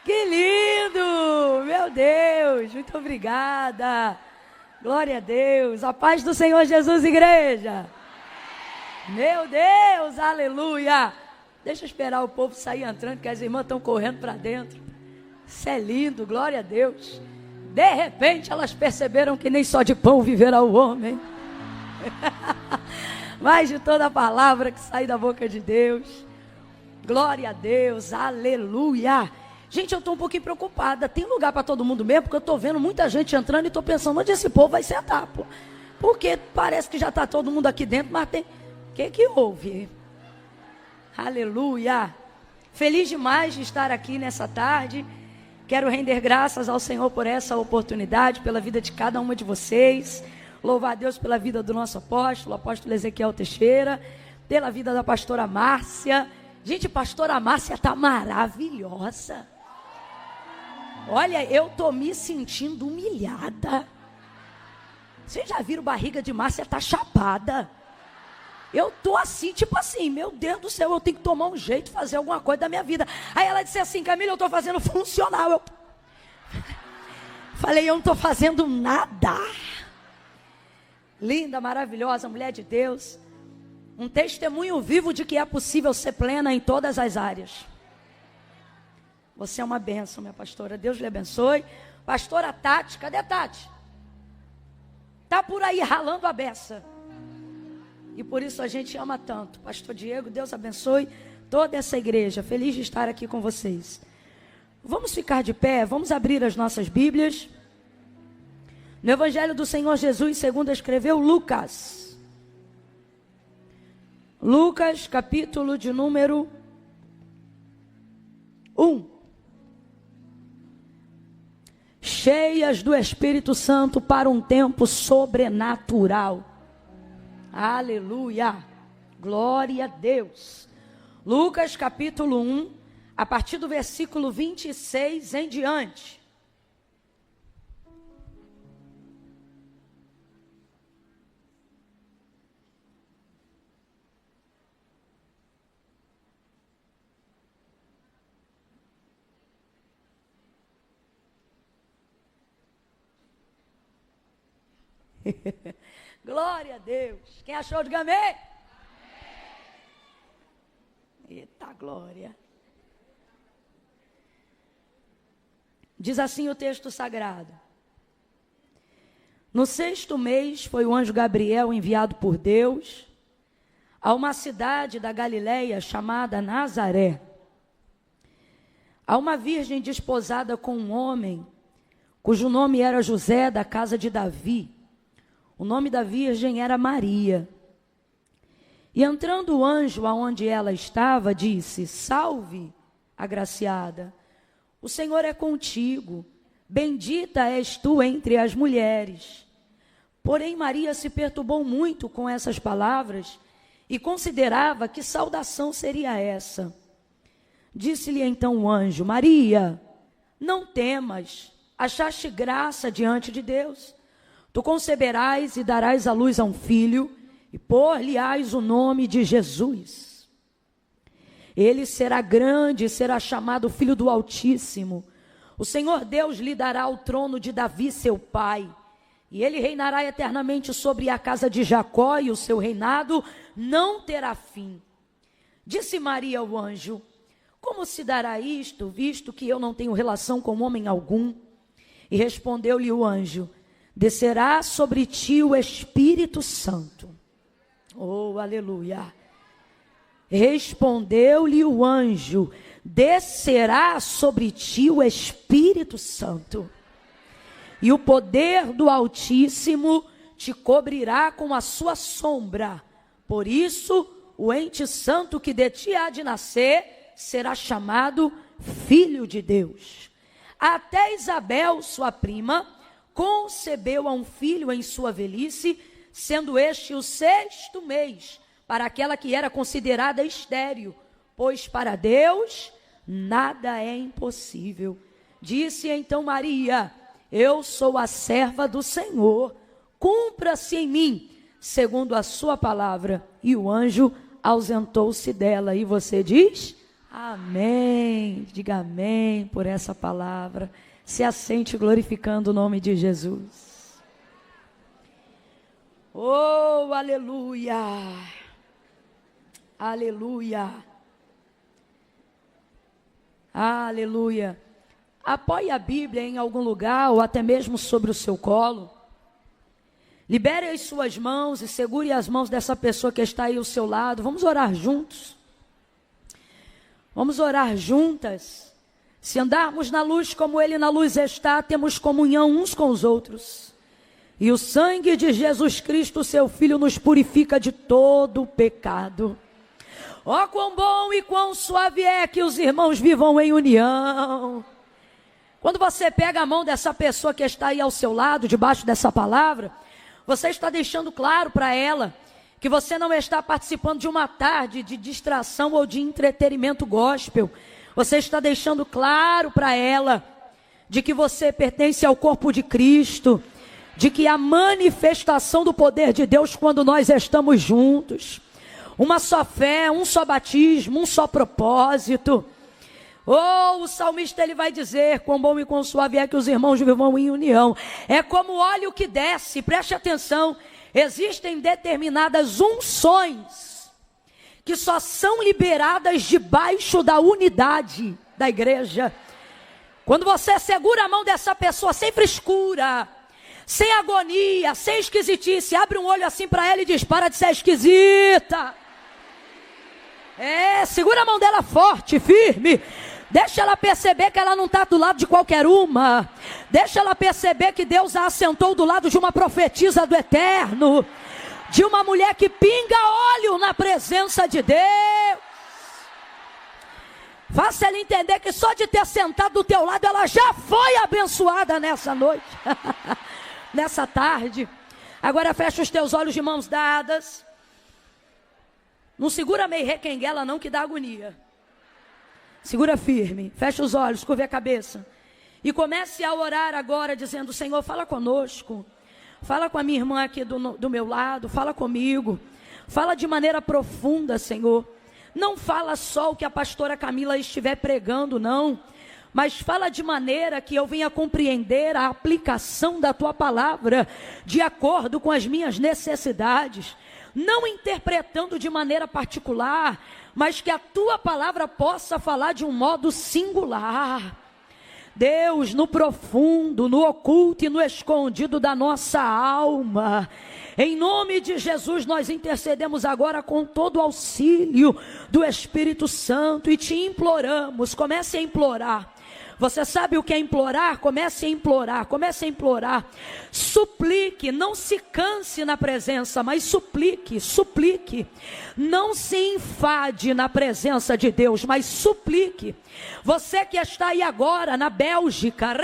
Que lindo! Meu Deus, muito obrigada. Glória a Deus. A paz do Senhor Jesus, igreja. Meu Deus, aleluia. Deixa eu esperar o povo sair entrando, que as irmãs estão correndo para dentro. Isso é lindo, glória a Deus. De repente elas perceberam que nem só de pão viverá o homem, mas de toda a palavra que sai da boca de Deus. Glória a Deus, aleluia. Gente, eu estou um pouquinho preocupada. Tem lugar para todo mundo mesmo? Porque eu estou vendo muita gente entrando e estou pensando, onde esse povo vai sentar, pô? Porque parece que já está todo mundo aqui dentro, mas tem... O que houve? Aleluia. Feliz demais de estar aqui nessa tarde. Quero render graças ao Senhor por essa oportunidade, pela vida de cada uma de vocês. Louvar a Deus pela vida do nosso apóstolo Ezequiel Teixeira, pela vida da pastora Márcia. Gente, pastora Márcia está maravilhosa. Olha, eu estou me sentindo humilhada. Vocês já viram barriga de Márcia? Está chapada. Eu estou assim, tipo assim, meu Deus do céu, eu tenho que tomar um jeito, fazer alguma coisa da minha vida. Aí ela disse assim, Camila, eu estou fazendo funcional. Eu falei, eu não estou fazendo nada. Linda, maravilhosa, mulher de Deus. Um testemunho vivo de que é possível ser plena em todas as áreas. Você é uma bênção, minha pastora. Deus lhe abençoe. Pastora Tati, cadê a Tati? Está por aí ralando a beça. E por isso a gente ama tanto. Pastor Diego, Deus abençoe toda essa igreja. Feliz de estar aqui com vocês. Vamos ficar de pé, vamos abrir as nossas Bíblias. No Evangelho do Senhor Jesus, segundo escreveu Lucas. Lucas, capítulo de número 1. Cheias do Espírito Santo para um tempo sobrenatural. Aleluia, glória a Deus. Lucas capítulo 1, a partir do versículo 26 em diante. Glória a Deus. Quem achou, diga amém. Amém. Eita glória. Diz assim o texto sagrado. No 6º mês foi o anjo Gabriel enviado por Deus a uma cidade da Galileia chamada Nazaré, a uma virgem desposada com um homem cujo nome era José, da casa de Davi. O nome da virgem era Maria. E entrando o anjo aonde ela estava, disse: Salve, agraciada, o Senhor é contigo, bendita és tu entre as mulheres. Porém Maria se perturbou muito com essas palavras e considerava que saudação seria essa. Disse-lhe então o anjo: Maria, não temas, achaste graça diante de Deus. Tu conceberás e darás à luz a um filho, e pôr-lhe-ás o nome de Jesus. Ele será grande e será chamado Filho do Altíssimo. O Senhor Deus lhe dará o trono de Davi, seu pai, e ele reinará eternamente sobre a casa de Jacó, e o seu reinado não terá fim. Disse Maria ao anjo: Como se dará isto, visto que eu não tenho relação com homem algum? E respondeu-lhe o anjo: Descerá sobre ti o Espírito Santo. Oh, aleluia. Respondeu-lhe o anjo: Descerá sobre ti o Espírito Santo. E o poder do Altíssimo te cobrirá com a sua sombra. Por isso, o ente santo que de ti há de nascer será chamado Filho de Deus. Até Isabel, sua prima, concebeu a um filho em sua velhice, sendo este o 6º mês, para aquela que era considerada estéril, pois para Deus nada é impossível. Disse então Maria: Eu sou a serva do Senhor, cumpra-se em mim, segundo a sua palavra. E o anjo ausentou-se dela. E você diz: Amém. Diga amém por essa palavra. Se assente glorificando o nome de Jesus. Oh, aleluia. Aleluia. Aleluia. Apoie a Bíblia em algum lugar ou até mesmo sobre o seu colo. Libere as suas mãos e segure as mãos dessa pessoa que está aí ao seu lado. Vamos orar juntos. Vamos orar juntas. Se andarmos na luz como Ele na luz está, temos comunhão uns com os outros. E o sangue de Jesus Cristo, seu Filho, nos purifica de todo o pecado. Ó, quão bom e quão suave é que os irmãos vivam em união. Quando você pega a mão dessa pessoa que está aí ao seu lado, debaixo dessa palavra, você está deixando claro para ela que você não está participando de uma tarde de distração ou de entretenimento gospel. Você está deixando claro para ela de que você pertence ao corpo de Cristo, de que a manifestação do poder de Deus quando nós estamos juntos. Uma só fé, um só batismo, um só propósito. Oh, o salmista ele vai dizer, quão bom e quão suave é que os irmãos vivam em união. É como óleo que desce, preste atenção. Existem determinadas unções que só são liberadas debaixo da unidade da igreja. Quando você segura a mão dessa pessoa sem frescura, sem agonia, sem esquisitice, abre um olho assim para ela e diz, para de ser esquisita. Segura a mão dela forte, firme. Deixa ela perceber que ela não está do lado de qualquer uma. Deixa ela perceber que Deus a assentou do lado de uma profetisa do eterno. De uma mulher que pinga óleo na presença de Deus. Faça ela entender que só de ter sentado do teu lado, ela já foi abençoada nessa noite. Nessa tarde. Agora fecha os teus olhos de mãos dadas. Não segura meio requenguela não, que dá agonia. Segura firme, fecha os olhos, curva a cabeça. E comece a orar agora dizendo, Senhor, fala conosco. Fala com a minha irmã aqui do meu lado, fala comigo. Fala de maneira profunda, Senhor. Não fala só o que a pastora Camila estiver pregando, não. Mas fala de maneira que eu venha compreender a aplicação da tua palavra de acordo com as minhas necessidades. Não interpretando de maneira particular, mas que a tua palavra possa falar de um modo singular. Deus, no profundo, no oculto e no escondido da nossa alma. Em nome de Jesus, nós intercedemos agora com todo o auxílio do Espírito Santo e te imploramos, comece a implorar. Você sabe o que é implorar? Comece a implorar, comece a implorar. Suplique, não se canse na presença, mas suplique, suplique. Não se enfade na presença de Deus, mas suplique. Você que está aí agora na Bélgica,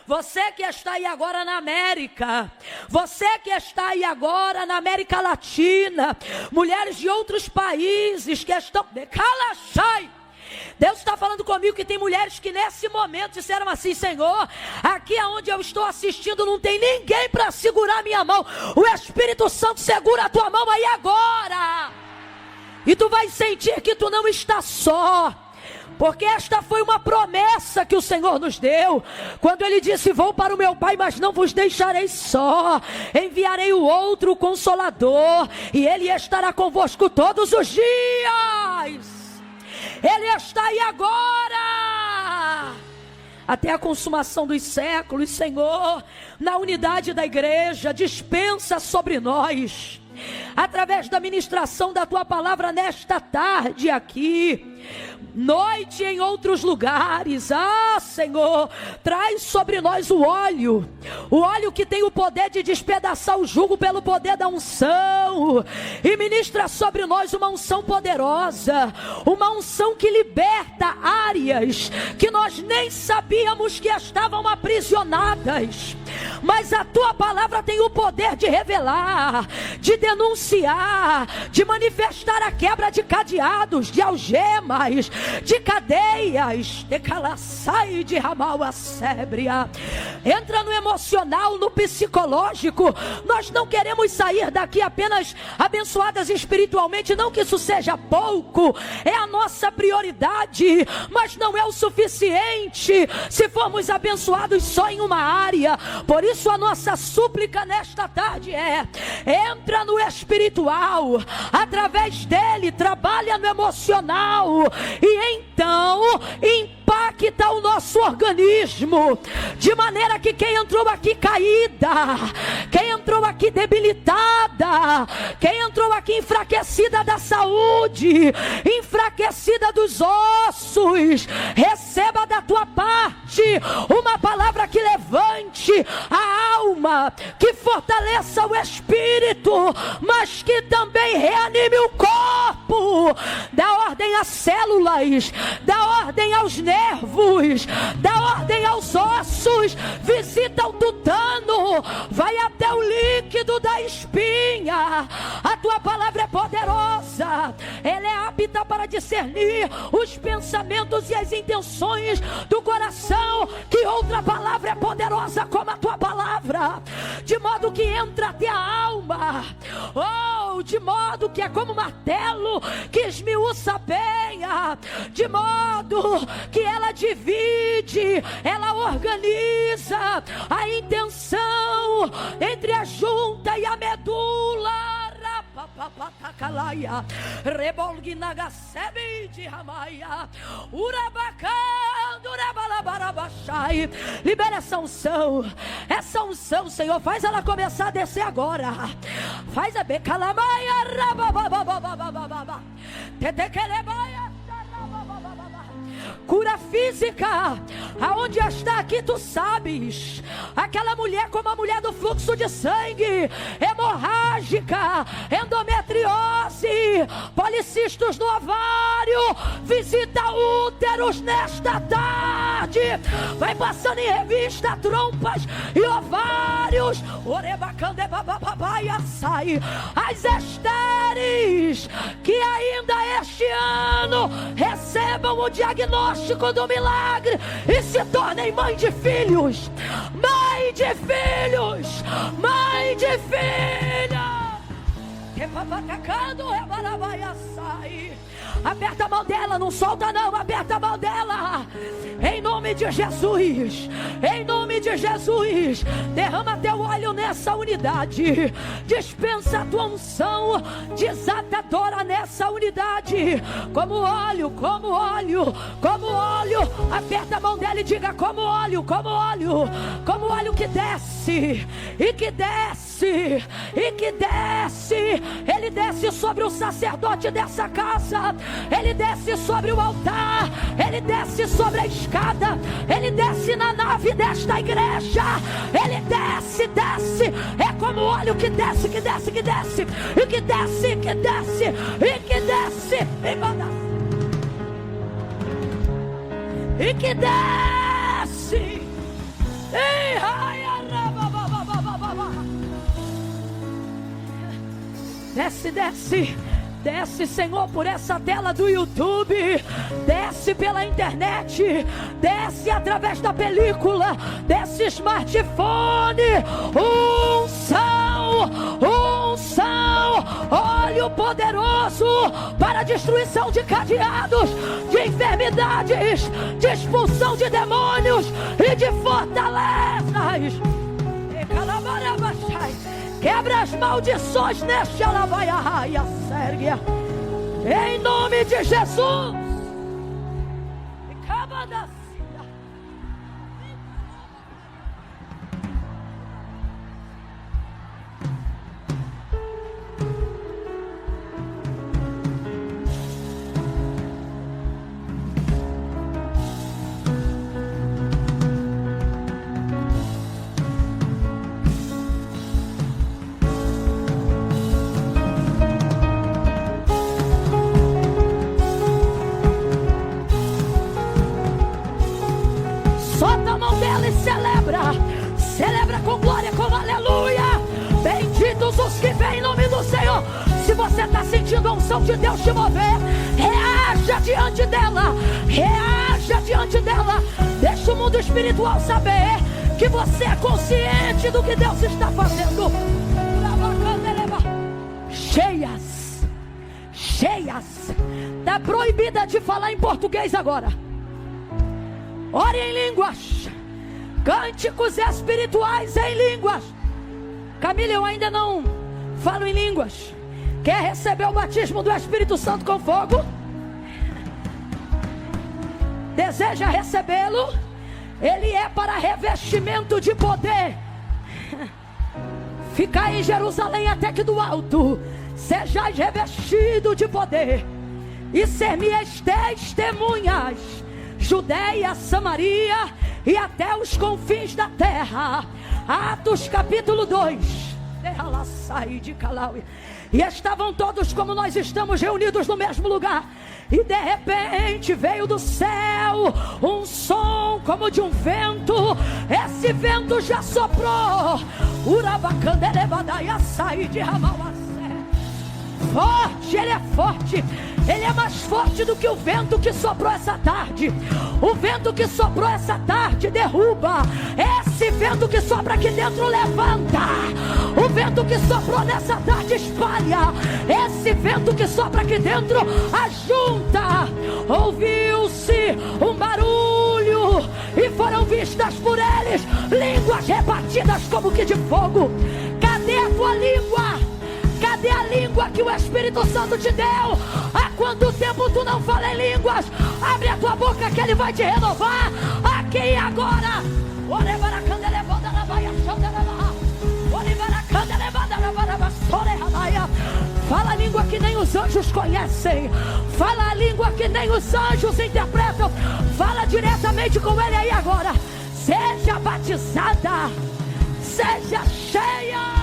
você que está aí agora na América, você que está aí agora na América Latina, mulheres de outros países que estão... Deus está falando comigo que tem mulheres que nesse momento disseram assim, Senhor, aqui aonde eu estou assistindo não tem ninguém para segurar minha mão. O Espírito Santo segura a tua mão aí agora. E tu vai sentir que tu não está só. Porque esta foi uma promessa que o Senhor nos deu. Quando Ele disse, vou para o meu Pai, mas não vos deixarei só. Enviarei o outro Consolador. E Ele estará convosco todos os dias. Ele está aí agora, até a consumação dos séculos. Senhor, na unidade da igreja, dispensa sobre nós, através da ministração da Tua palavra nesta tarde aqui, noite em outros lugares. Senhor, traz sobre nós o óleo que tem o poder de despedaçar o jugo pelo poder da unção, e ministra sobre nós uma unção poderosa, uma unção que liberta áreas que nós nem sabíamos que estavam aprisionadas. mas a tua palavra tem o poder de revelar, de denunciar, de manifestar a quebra de cadeados, de algemas, de cadeias, de calaçai, de ramal a sébria. Entra no emocional, no psicológico. Nós não queremos sair daqui apenas abençoadas espiritualmente, não que isso seja pouco, é a nossa prioridade, mas não é o suficiente se formos abençoados só em uma área. Por isso a nossa súplica nesta tarde entra no espiritual, através dele trabalha no emocional, e então impacta o nosso organismo, de maneira que quem entrou aqui caída, quem entrou aqui debilitada, quem entrou aqui enfraquecida da saúde, enfraquecida dos ossos, receba da tua parte uma palavra que levante a alma, que fortaleça o espírito, mas que também reanime o corpo, dá ordem às células, dá ordem aos nervos, dá ordem aos ossos, visita o tutano, vai até o líquido da espinha. A tua palavra é poderosa, ela é apta para discernir os pensamentos e as intenções do coração. Que outra palavra é poderosa como a tua palavra, de modo que entra até a alma, de modo que é como martelo que esmiuça a penha, de modo que ela divide, ela organiza a intenção entre a junta e a medula. Libera essa unção, Senhor, faz ela começar a descer agora, faz a becalamaia, cura física, aonde está aqui tu sabes, aquela mulher como a mulher do fluxo de sangue, hemorrágica, endometriose, policistos no ovário, visita úteros nesta tarde, vai passando em revista trompas e ovários, as estéreis que ainda este ano recebam o diagnóstico do milagre e se tornem mãe de filhos, mãe de filhos, mãe de filha. Aperta a mão dela, não solta não, aperta a mão dela, em nome de Jesus, em nome de Jesus. Derrama teu óleo nessa unidade, dispensa a tua unção desatadora nessa unidade, como óleo, como óleo, como óleo. Aperta a mão dela e diga: como óleo, como óleo, como óleo que desce, e que desce, e que desce. Ele desce sobre o sacerdote dessa casa, ele desce sobre o altar, ele desce sobre a escada, ele desce na nave desta igreja, ele desce, desce, é como óleo que desce, que desce, que desce, e que desce, que desce, e que desce, e que desce, e desce, desce, desce, Senhor, por essa tela do YouTube, desce pela internet, desce através da película, desce smartphone, unção, óleo poderoso para destruição de cadeados, de enfermidades, de expulsão de demônios e de fortalezas. Quebra as maldições neste alabaia sérgia, em nome de Jesus. você está sentindo a unção de Deus te mover, reaja diante dela. Reaja diante dela. Deixa o mundo espiritual saber que você é consciente do que Deus está fazendo. Cheias. Está proibida de falar em português agora. Ore em línguas. Cânticos espirituais em línguas. Camila, eu ainda não falo em línguas. Quer receber o batismo do Espírito Santo com fogo? Deseja recebê-lo? Ele é para revestimento de poder. Ficai em Jerusalém até que do alto sejais revestido de poder, e ser-me-eis testemunhas, Judeia, Samaria e até os confins da terra. Atos capítulo 2. E estavam todos como nós estamos reunidos no mesmo lugar. E de repente veio do céu um som como de um vento. Esse vento já soprou. Forte, ele é forte. Ele é mais forte do que o vento que soprou essa tarde. O vento que soprou essa tarde derruba. Esse vento que sopra aqui dentro levanta. O vento que soprou nessa tarde espalha. Esse vento que sopra aqui dentro ajunta. Ouviu-se um barulho e foram vistas por eles línguas repartidas como que de fogo. Cadê a tua língua? Cadê a língua que o Espírito Santo te deu? Há quanto tempo tu não fala em línguas? Abre a tua boca que ele vai te renovar. Aqui e agora. Fala a língua que nem os anjos conhecem. Fala a língua que nem os anjos interpretam. Fala diretamente com ele aí agora. Seja batizada. Seja cheia.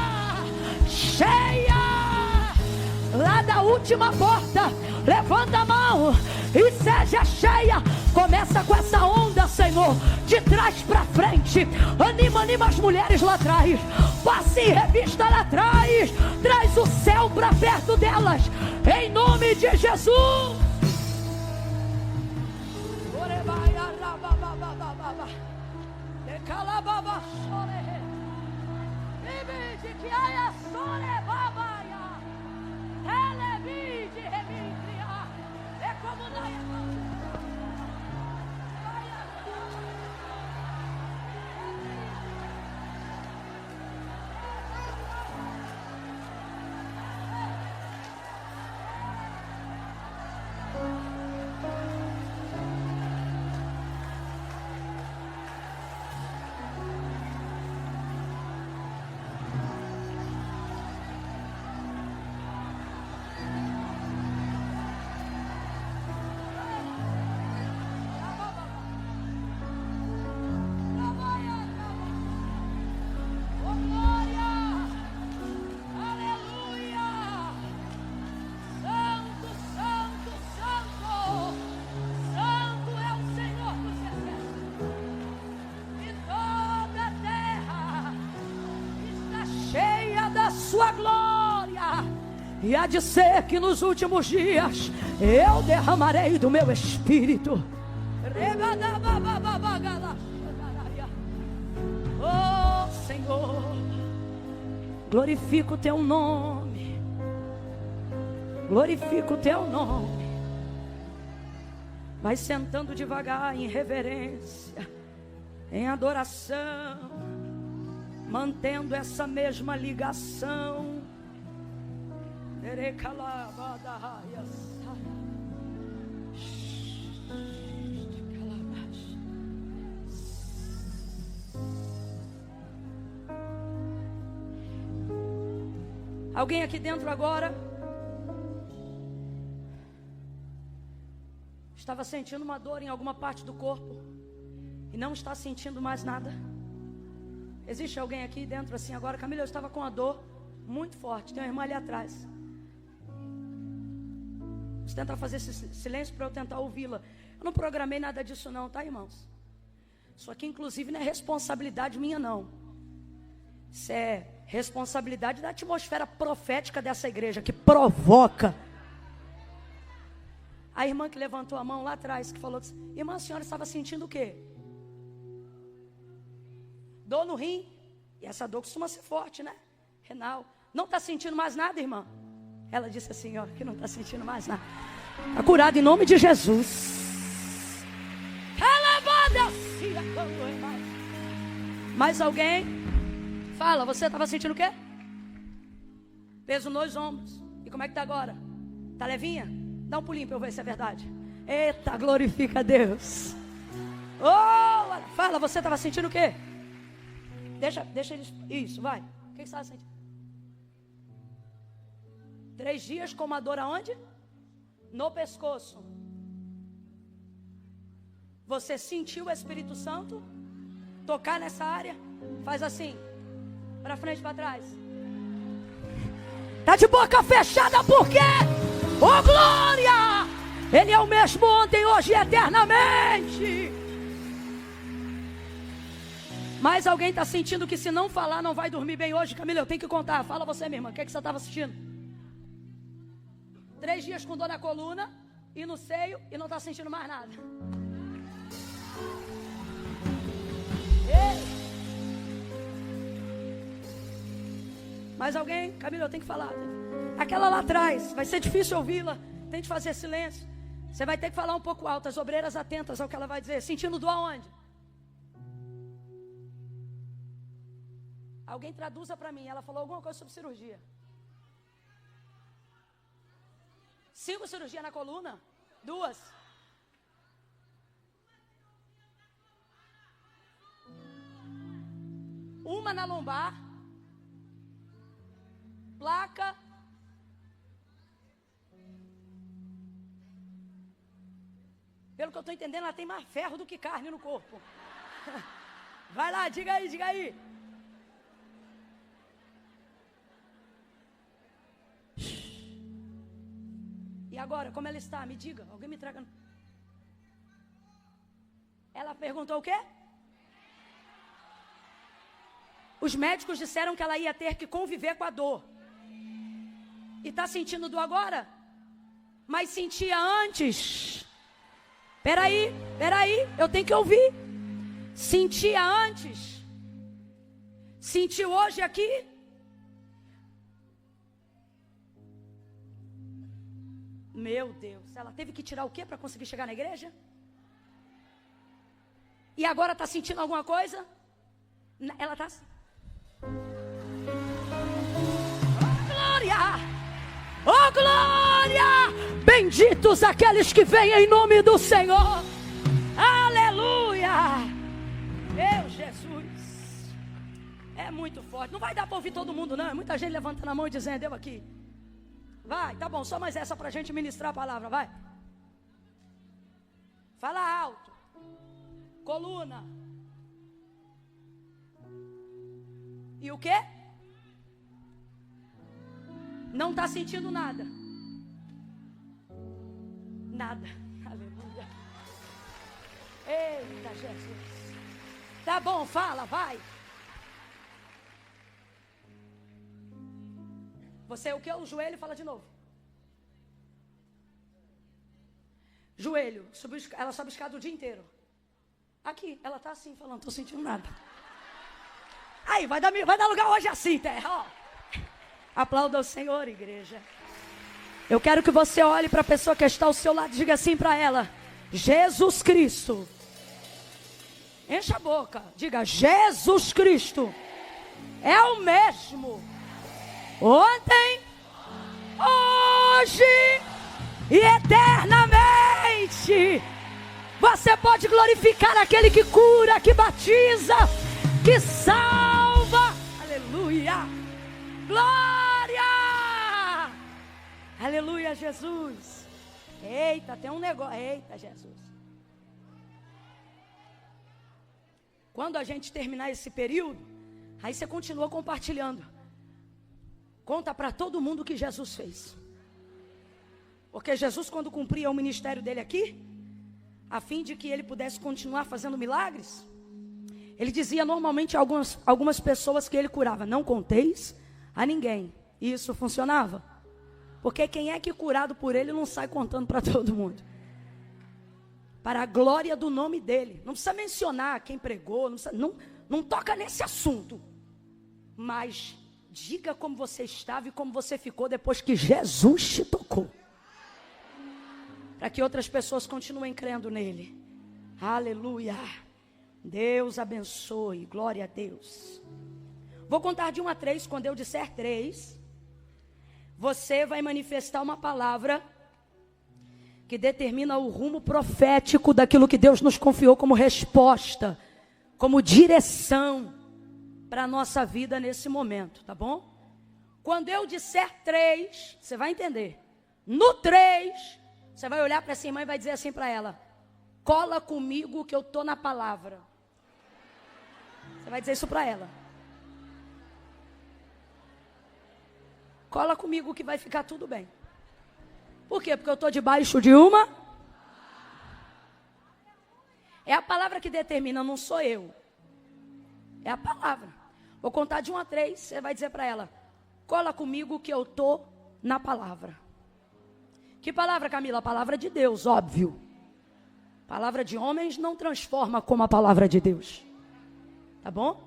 Lá da última porta, levanta a mão e seja cheia. Começa com essa onda, Senhor, de trás para frente. Anima as mulheres lá atrás. Passe em revista lá atrás. Traz o céu para perto delas, em nome de Jesus. Sua glória, e há de ser que nos últimos dias eu derramarei do meu espírito. Oh Senhor, glorifico o teu nome, glorifico o teu nome. Vai sentando devagar em reverência, em adoração, mantendo essa mesma ligação. Alguém aqui dentro agora estava sentindo uma dor em alguma parte do corpo e não está sentindo mais nada? Existe alguém aqui dentro assim agora? Camila, eu estava com uma dor muito forte. Tem uma irmã ali atrás. Vamos tentar fazer esse silêncio para eu tentar ouvi-la. Eu não programei nada disso não, tá, irmãos? Isso aqui inclusive não é responsabilidade minha não. Isso é responsabilidade da atmosfera profética dessa igreja, que provoca. A irmã que levantou a mão lá atrás, que falou, irmã, a senhora estava sentindo o quê? Dor no rim. E essa dor costuma ser forte, né? Renal. Não está sentindo mais nada, irmã? Ela disse assim, ó, que não está sentindo mais nada. Está curado em nome de Jesus. Mais alguém? Fala, você estava sentindo o quê? Peso nos ombros. E como é que está agora? Está levinha? Dá um pulinho para eu ver se é verdade. Eita, glorifica a Deus. Oh, fala, você estava sentindo o quê? Deixa eles... Isso, vai. O que você estava sentindo? 3 dias com uma dor aonde? No pescoço. Você sentiu o Espírito Santo tocar nessa área? Faz assim, para frente, para trás. Tá de boca fechada por quê? Oh, glória! Ele é o mesmo ontem, hoje e eternamente. Mas alguém está sentindo que se não falar não vai dormir bem hoje? Camila, eu tenho que contar. Fala você, minha irmã, o que você estava assistindo? 3 dias com dor na coluna e no seio e não está sentindo mais nada. Ei. Mais alguém? Camila, eu tenho que falar. Aquela lá atrás, vai ser difícil ouvi-la. Tente fazer silêncio. Você vai ter que falar um pouco alto. As obreiras atentas ao que ela vai dizer. Sentindo dor aonde? Alguém traduza para mim. Ela falou alguma coisa sobre cirurgia. 5 cirurgias na coluna? 2. Uma na lombar. Placa. Pelo que eu estou entendendo, ela tem mais ferro do que carne no corpo. Vai lá, diga aí, diga aí. E agora, como ela está? Me diga, alguém me traga. Ela perguntou o quê? Os médicos disseram que ela ia ter que conviver com a dor. E está sentindo dor agora? Mas sentia antes. Peraí, eu tenho que ouvir. Sentia antes. Sentiu hoje aqui? Meu Deus, ela teve que tirar o quê para conseguir chegar na igreja? E agora está sentindo alguma coisa? Ela está... Oh, glória! Oh, glória! Benditos aqueles que vêm em nome do Senhor. Aleluia! Meu Jesus. É muito forte. Não vai dar para ouvir todo mundo, não. É muita gente levantando a mão e dizendo, eu aqui. Vai, tá bom, só mais essa para a gente ministrar a palavra, vai. Fala alto. Coluna. E o quê? Não está sentindo nada. Nada. Aleluia. Eita, Jesus. Tá bom, fala, vai. Você o que? O joelho, fala de novo. Joelho, ela sobe escada o dia inteiro. Aqui, ela tá assim falando, tô sentindo nada. Aí, vai dar lugar hoje assim, terra, ó. Aplauda o Senhor, igreja. Eu quero que você olhe para a pessoa que está ao seu lado e diga assim para ela: Jesus Cristo. Encha a boca, diga: Jesus Cristo é o mesmo ontem, hoje e eternamente. Você pode glorificar aquele que cura, que batiza, que salva. Aleluia. Glória. Aleluia, Jesus. Eita, tem um negócio. Eita, Jesus. Quando a gente terminar esse período, aí você continua compartilhando. Conta para todo mundo o que Jesus fez. Porque Jesus, quando cumpria o ministério dele aqui, a fim de que ele pudesse continuar fazendo milagres, Ele dizia normalmente a algumas pessoas que ele curava: não conteis a ninguém. E isso funcionava. Porque quem é que curado por ele não sai contando para todo mundo. Para a glória do nome dele. Não precisa mencionar quem pregou, não toca nesse assunto. Mas diga como você estava e como você ficou depois que Jesus te tocou. Para que outras pessoas continuem crendo nele. Aleluia. Deus abençoe. Glória a Deus. Vou contar de 1 a 3. Quando eu disser 3, você vai manifestar uma palavra que determina o rumo profético daquilo que Deus nos confiou como resposta, como direção para a nossa vida nesse momento, tá bom? Quando eu disser 3, você vai entender. No 3, você vai olhar para essa irmã e vai dizer assim para ela: cola comigo que eu estou na palavra. Você vai dizer isso para ela. Cola comigo que vai ficar tudo bem. Por quê? Porque eu estou debaixo de uma... É a palavra que determina, não sou eu. É a palavra. Vou contar de 1 a 3, você vai dizer para ela: cola comigo que eu estou na palavra. Que palavra, Camila? A palavra de Deus, óbvio. Palavra de homens não transforma como a palavra de Deus. Tá bom?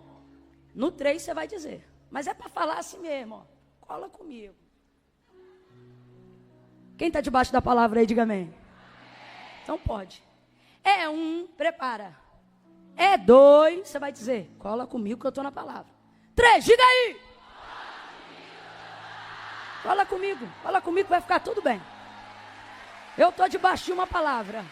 No 3 você vai dizer. Mas é para falar assim mesmo, ó. Cola comigo. Quem está debaixo da palavra aí, diga amém. Então pode. É 1, prepara. É 2, você vai dizer: cola comigo que eu estou na palavra. 3, diga aí. Cola comigo que vai ficar tudo bem. Eu estou debaixo de uma palavra.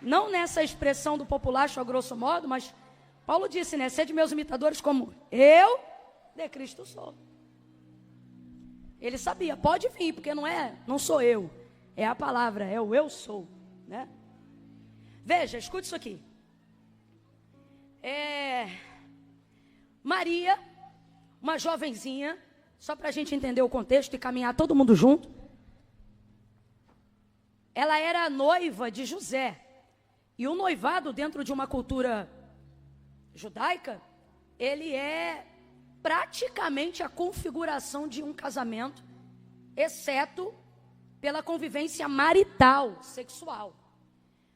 Não nessa expressão do populacho a grosso modo, mas Paulo disse, né? Sede meus imitadores como eu de Cristo sou. Ele sabia, pode vir, porque não sou eu. É a palavra, é o eu sou, né? Veja, escute isso aqui. Maria, uma jovenzinha, só para a gente entender o contexto e caminhar todo mundo junto. Ela era noiva de José. E o noivado, dentro de uma cultura judaica, ele é praticamente a configuração de um casamento, exceto pela convivência marital, sexual.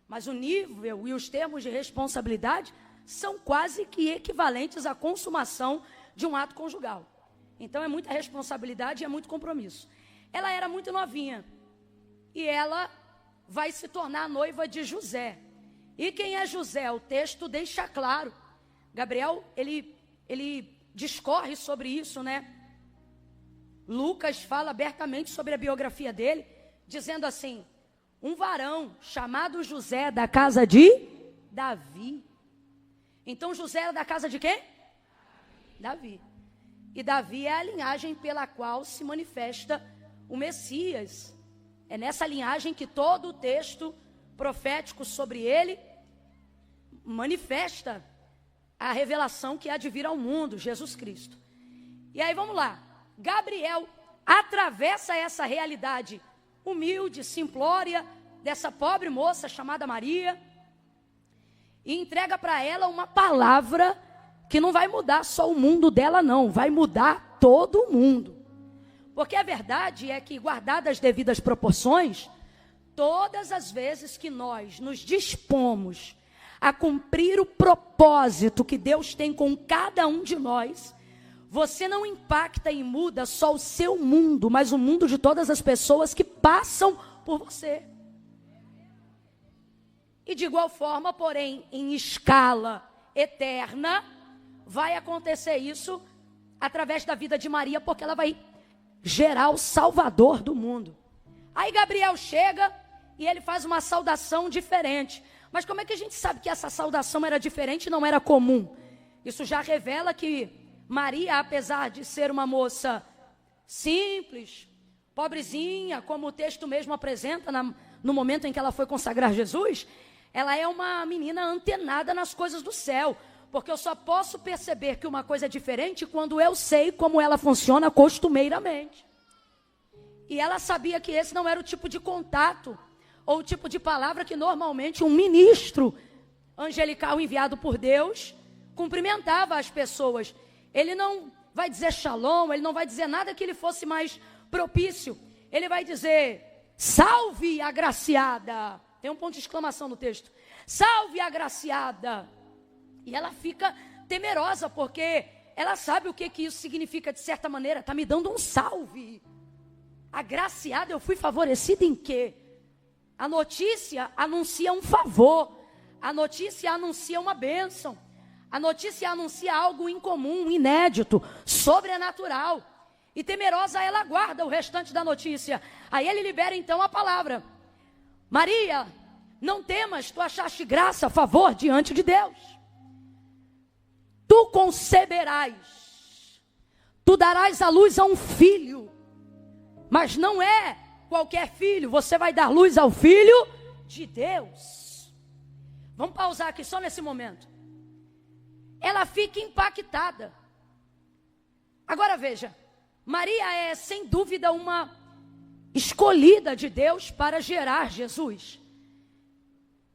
Mas o nível e os termos de responsabilidade são quase que equivalentes à consumação de um ato conjugal. Então é muita responsabilidade e é muito compromisso. Ela era muito novinha e ela vai se tornar noiva de José. E quem é José? O texto deixa claro. Gabriel, ele discorre sobre isso, né? Lucas fala abertamente sobre a biografia dele, dizendo assim: um varão chamado José da casa de Davi. Então José era da casa de quem? Davi. E Davi é a linhagem pela qual se manifesta o Messias. É nessa linhagem que todo o texto profético sobre ele manifesta a revelação que há de vir ao mundo, Jesus Cristo. E aí vamos lá. Gabriel atravessa essa realidade humilde, simplória, dessa pobre moça chamada Maria, e entrega para ela uma palavra que não vai mudar só o mundo dela, não, vai mudar todo o mundo. Porque a verdade é que, guardadas as devidas proporções, todas as vezes que nós nos dispomos a cumprir o propósito que Deus tem com cada um de nós, você não impacta e muda só o seu mundo, mas o mundo de todas as pessoas que passam por você. E de igual forma, porém, em escala eterna, vai acontecer isso através da vida de Maria, porque ela vai gerar o Salvador do mundo. Aí Gabriel chega e ele faz uma saudação diferente. Mas como é que a gente sabe que essa saudação era diferente e não era comum? Isso já revela que Maria, apesar de ser uma moça simples, pobrezinha, como o texto mesmo apresenta no momento em que ela foi consagrar Jesus, ela é uma menina antenada nas coisas do céu. Porque eu só posso perceber que uma coisa é diferente quando eu sei como ela funciona costumeiramente. E ela sabia que esse não era o tipo de contato ou o tipo de palavra que normalmente um ministro angelical enviado por Deus cumprimentava as pessoas. Ele não vai dizer shalom, ele não vai dizer nada que lhe fosse mais propício. Ele vai dizer, salve agraciada. Tem um ponto de exclamação no texto. Salve agraciada. E ela fica temerosa, porque ela sabe o que isso significa de certa maneira. Está me dando um salve. Agraciada, eu fui favorecida em quê? A notícia anuncia um favor. A notícia anuncia uma bênção. A notícia anuncia algo incomum, inédito, sobrenatural. E temerosa ela aguarda o restante da notícia. Aí ele libera então a palavra. Maria, não temas, tu achaste graça, favor diante de Deus. Tu conceberás, tu darás à luz a um filho. Mas não é qualquer filho, você vai dar luz ao Filho de Deus. Vamos pausar aqui só nesse momento. Ela fica impactada. Agora veja, Maria é sem dúvida uma escolhida de Deus para gerar Jesus.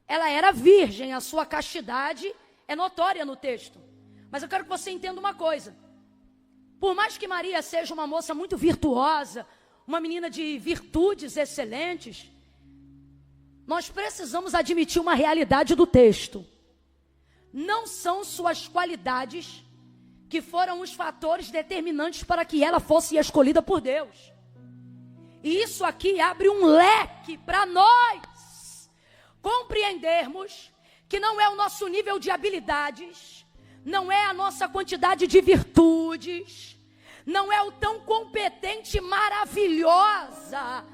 Ela era virgem, a sua castidade é notória no texto. Mas eu quero que você entenda uma coisa. Por mais que Maria seja uma moça muito virtuosa, uma menina de virtudes excelentes, nós precisamos admitir uma realidade do texto. Não são suas qualidades que foram os fatores determinantes para que ela fosse escolhida por Deus. E isso aqui abre um leque para nós compreendermos que não é o nosso nível de habilidades, não é a nossa quantidade de virtudes, não é o tão competente e maravilhosa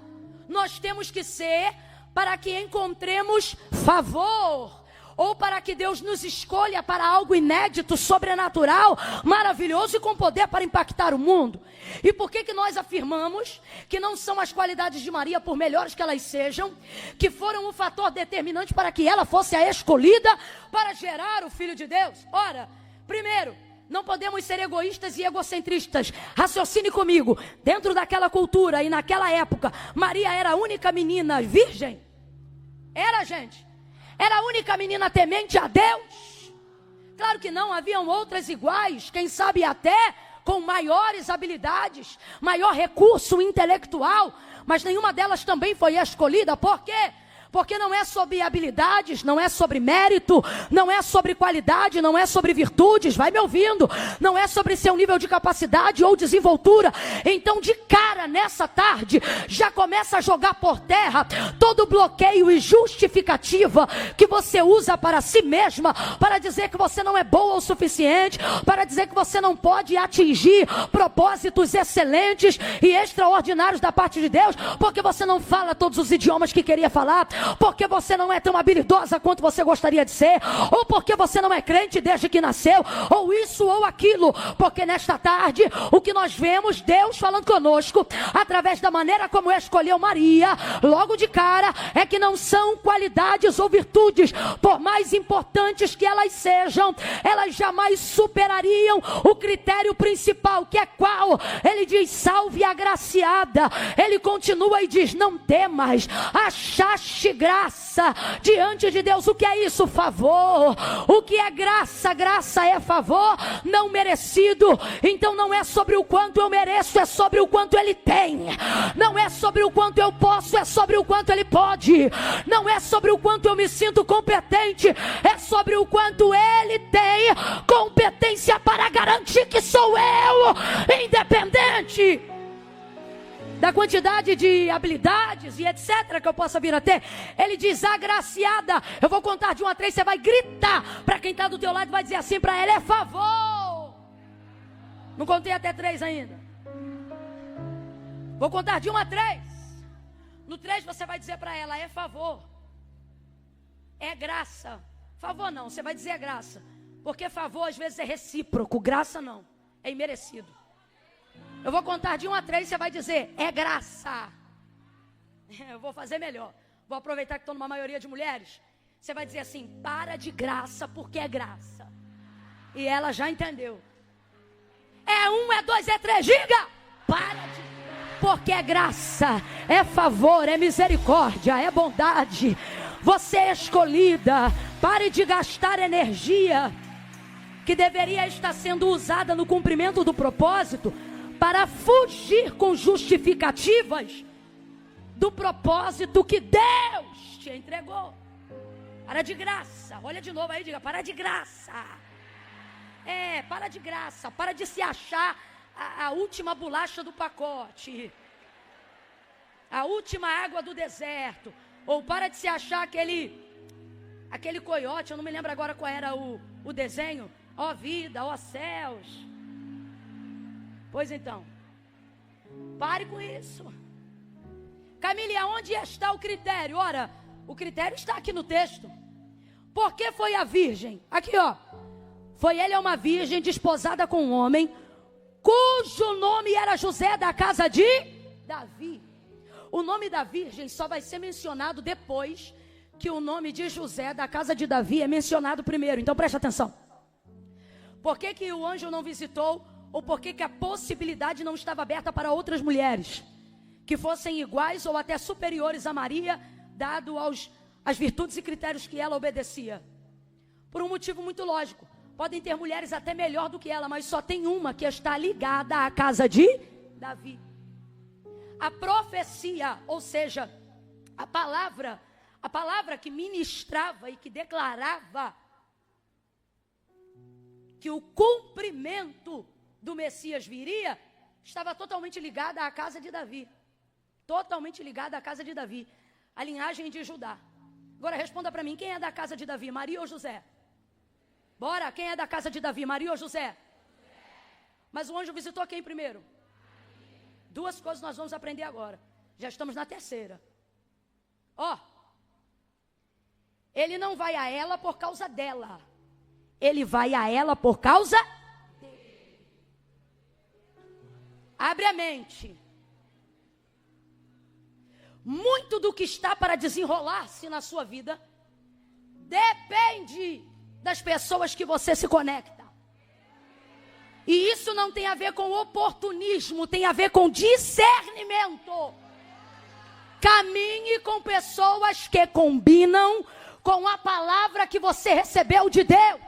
nós temos que ser para que encontremos favor, ou para que Deus nos escolha para algo inédito, sobrenatural, maravilhoso e com poder para impactar o mundo. E por que nós afirmamos que não são as qualidades de Maria, por melhores que elas sejam, que foram um fator determinante para que ela fosse a escolhida para gerar o Filho de Deus? Ora, primeiro, não podemos ser egoístas e egocentristas. Raciocine comigo. Dentro daquela cultura e naquela época, Maria era a única menina virgem? Era, gente? Era a única menina temente a Deus? Claro que não, haviam outras iguais, quem sabe até com maiores habilidades, maior recurso intelectual, mas nenhuma delas também foi escolhida. Por quê? Porque não é sobre habilidades, não é sobre mérito, não é sobre qualidade, não é sobre virtudes, vai me ouvindo, não é sobre seu nível de capacidade ou desenvoltura. Então de cara nessa tarde, já começa a jogar por terra todo bloqueio e justificativa que você usa para si mesma, para dizer que você não é boa o suficiente, para dizer que você não pode atingir propósitos excelentes e extraordinários da parte de Deus, porque você não fala todos os idiomas que queria falar, porque você não é tão habilidosa quanto você gostaria de ser, ou porque você não é crente desde que nasceu, ou isso ou aquilo. Porque nesta tarde, o que nós vemos, Deus falando conosco, através da maneira como escolheu Maria, logo de cara, é que não são qualidades ou virtudes, por mais importantes que elas sejam, elas jamais superariam o critério principal, que é qual? Ele diz, salve agraciada. Ele continua e diz, não temas, achaste graça diante de Deus. O que é isso? Favor. O que é graça? Graça é favor não merecido. Então não é sobre o quanto eu mereço, é sobre o quanto Ele tem. Não é sobre o quanto eu posso, é sobre o quanto Ele pode. Não é sobre o quanto eu me sinto competente, é sobre o quanto Ele tem competência para garantir que sou eu independente da quantidade de habilidades e etc. que eu possa vir a ter. Ele diz, agraciada. Eu vou contar de 1 a 3, você vai gritar para quem está do teu lado e vai dizer assim para ela, é favor. Não contei até 3 ainda. Vou contar de 1 a 3. No 3 você vai dizer para ela, é favor. É graça. Favor não, você vai dizer é graça. Porque favor às vezes é recíproco, graça não, é imerecido. Eu vou contar de 1 a 3, você vai dizer, é graça. Eu vou fazer melhor. Vou aproveitar que estou numa maioria de mulheres. Você vai dizer assim, para de graça, porque é graça. E ela já entendeu. É 1, é 2, é 3, diga! Para de graça. Porque é graça, é favor, é misericórdia, é bondade. Você é escolhida. Pare de gastar energia que deveria estar sendo usada no cumprimento do propósito para fugir com justificativas do propósito que Deus te entregou. Para de graça. Olha de novo aí, diga, para de graça. Para de graça. Para de se achar a última bolacha do pacote, a última água do deserto. Ou para de se achar aquele coiote. Eu não me lembro agora qual era o desenho. Ó vida, ó céus. Pois então, pare com isso. Camille, aonde está o critério? Ora, o critério está aqui no texto. Por que foi a virgem? Aqui ó. Foi ele uma virgem desposada com um homem cujo nome era José, da casa de Davi. O nome da virgem só vai ser mencionado depois que o nome de José, da casa de Davi, é mencionado primeiro. Então preste atenção. Por que que o anjo não visitou, ou por que que a possibilidade não estava aberta para outras mulheres que fossem iguais ou até superiores a Maria, dado as virtudes e critérios que ela obedecia? Por um motivo muito lógico. Podem ter mulheres até melhor do que ela, mas só tem uma que está ligada à casa de Davi. A profecia, ou seja, a palavra que ministrava e que declarava que o cumprimento do Messias viria, estava totalmente ligada à casa de Davi. Totalmente ligada à casa de Davi, a linhagem de Judá. Agora responda para mim, quem é da casa de Davi, Maria ou José? Bora, quem é da casa de Davi, Maria ou José? Mas o anjo visitou quem primeiro? Duas coisas nós vamos aprender agora. Já estamos na terceira. Ele não vai a ela por causa dela. Ele vai a ela por causa dele. Abre a mente. Muito do que está para desenrolar-se na sua vida depende das pessoas que você se conecta. E isso não tem a ver com oportunismo, tem a ver com discernimento. Caminhe com pessoas que combinam com a palavra que você recebeu de Deus.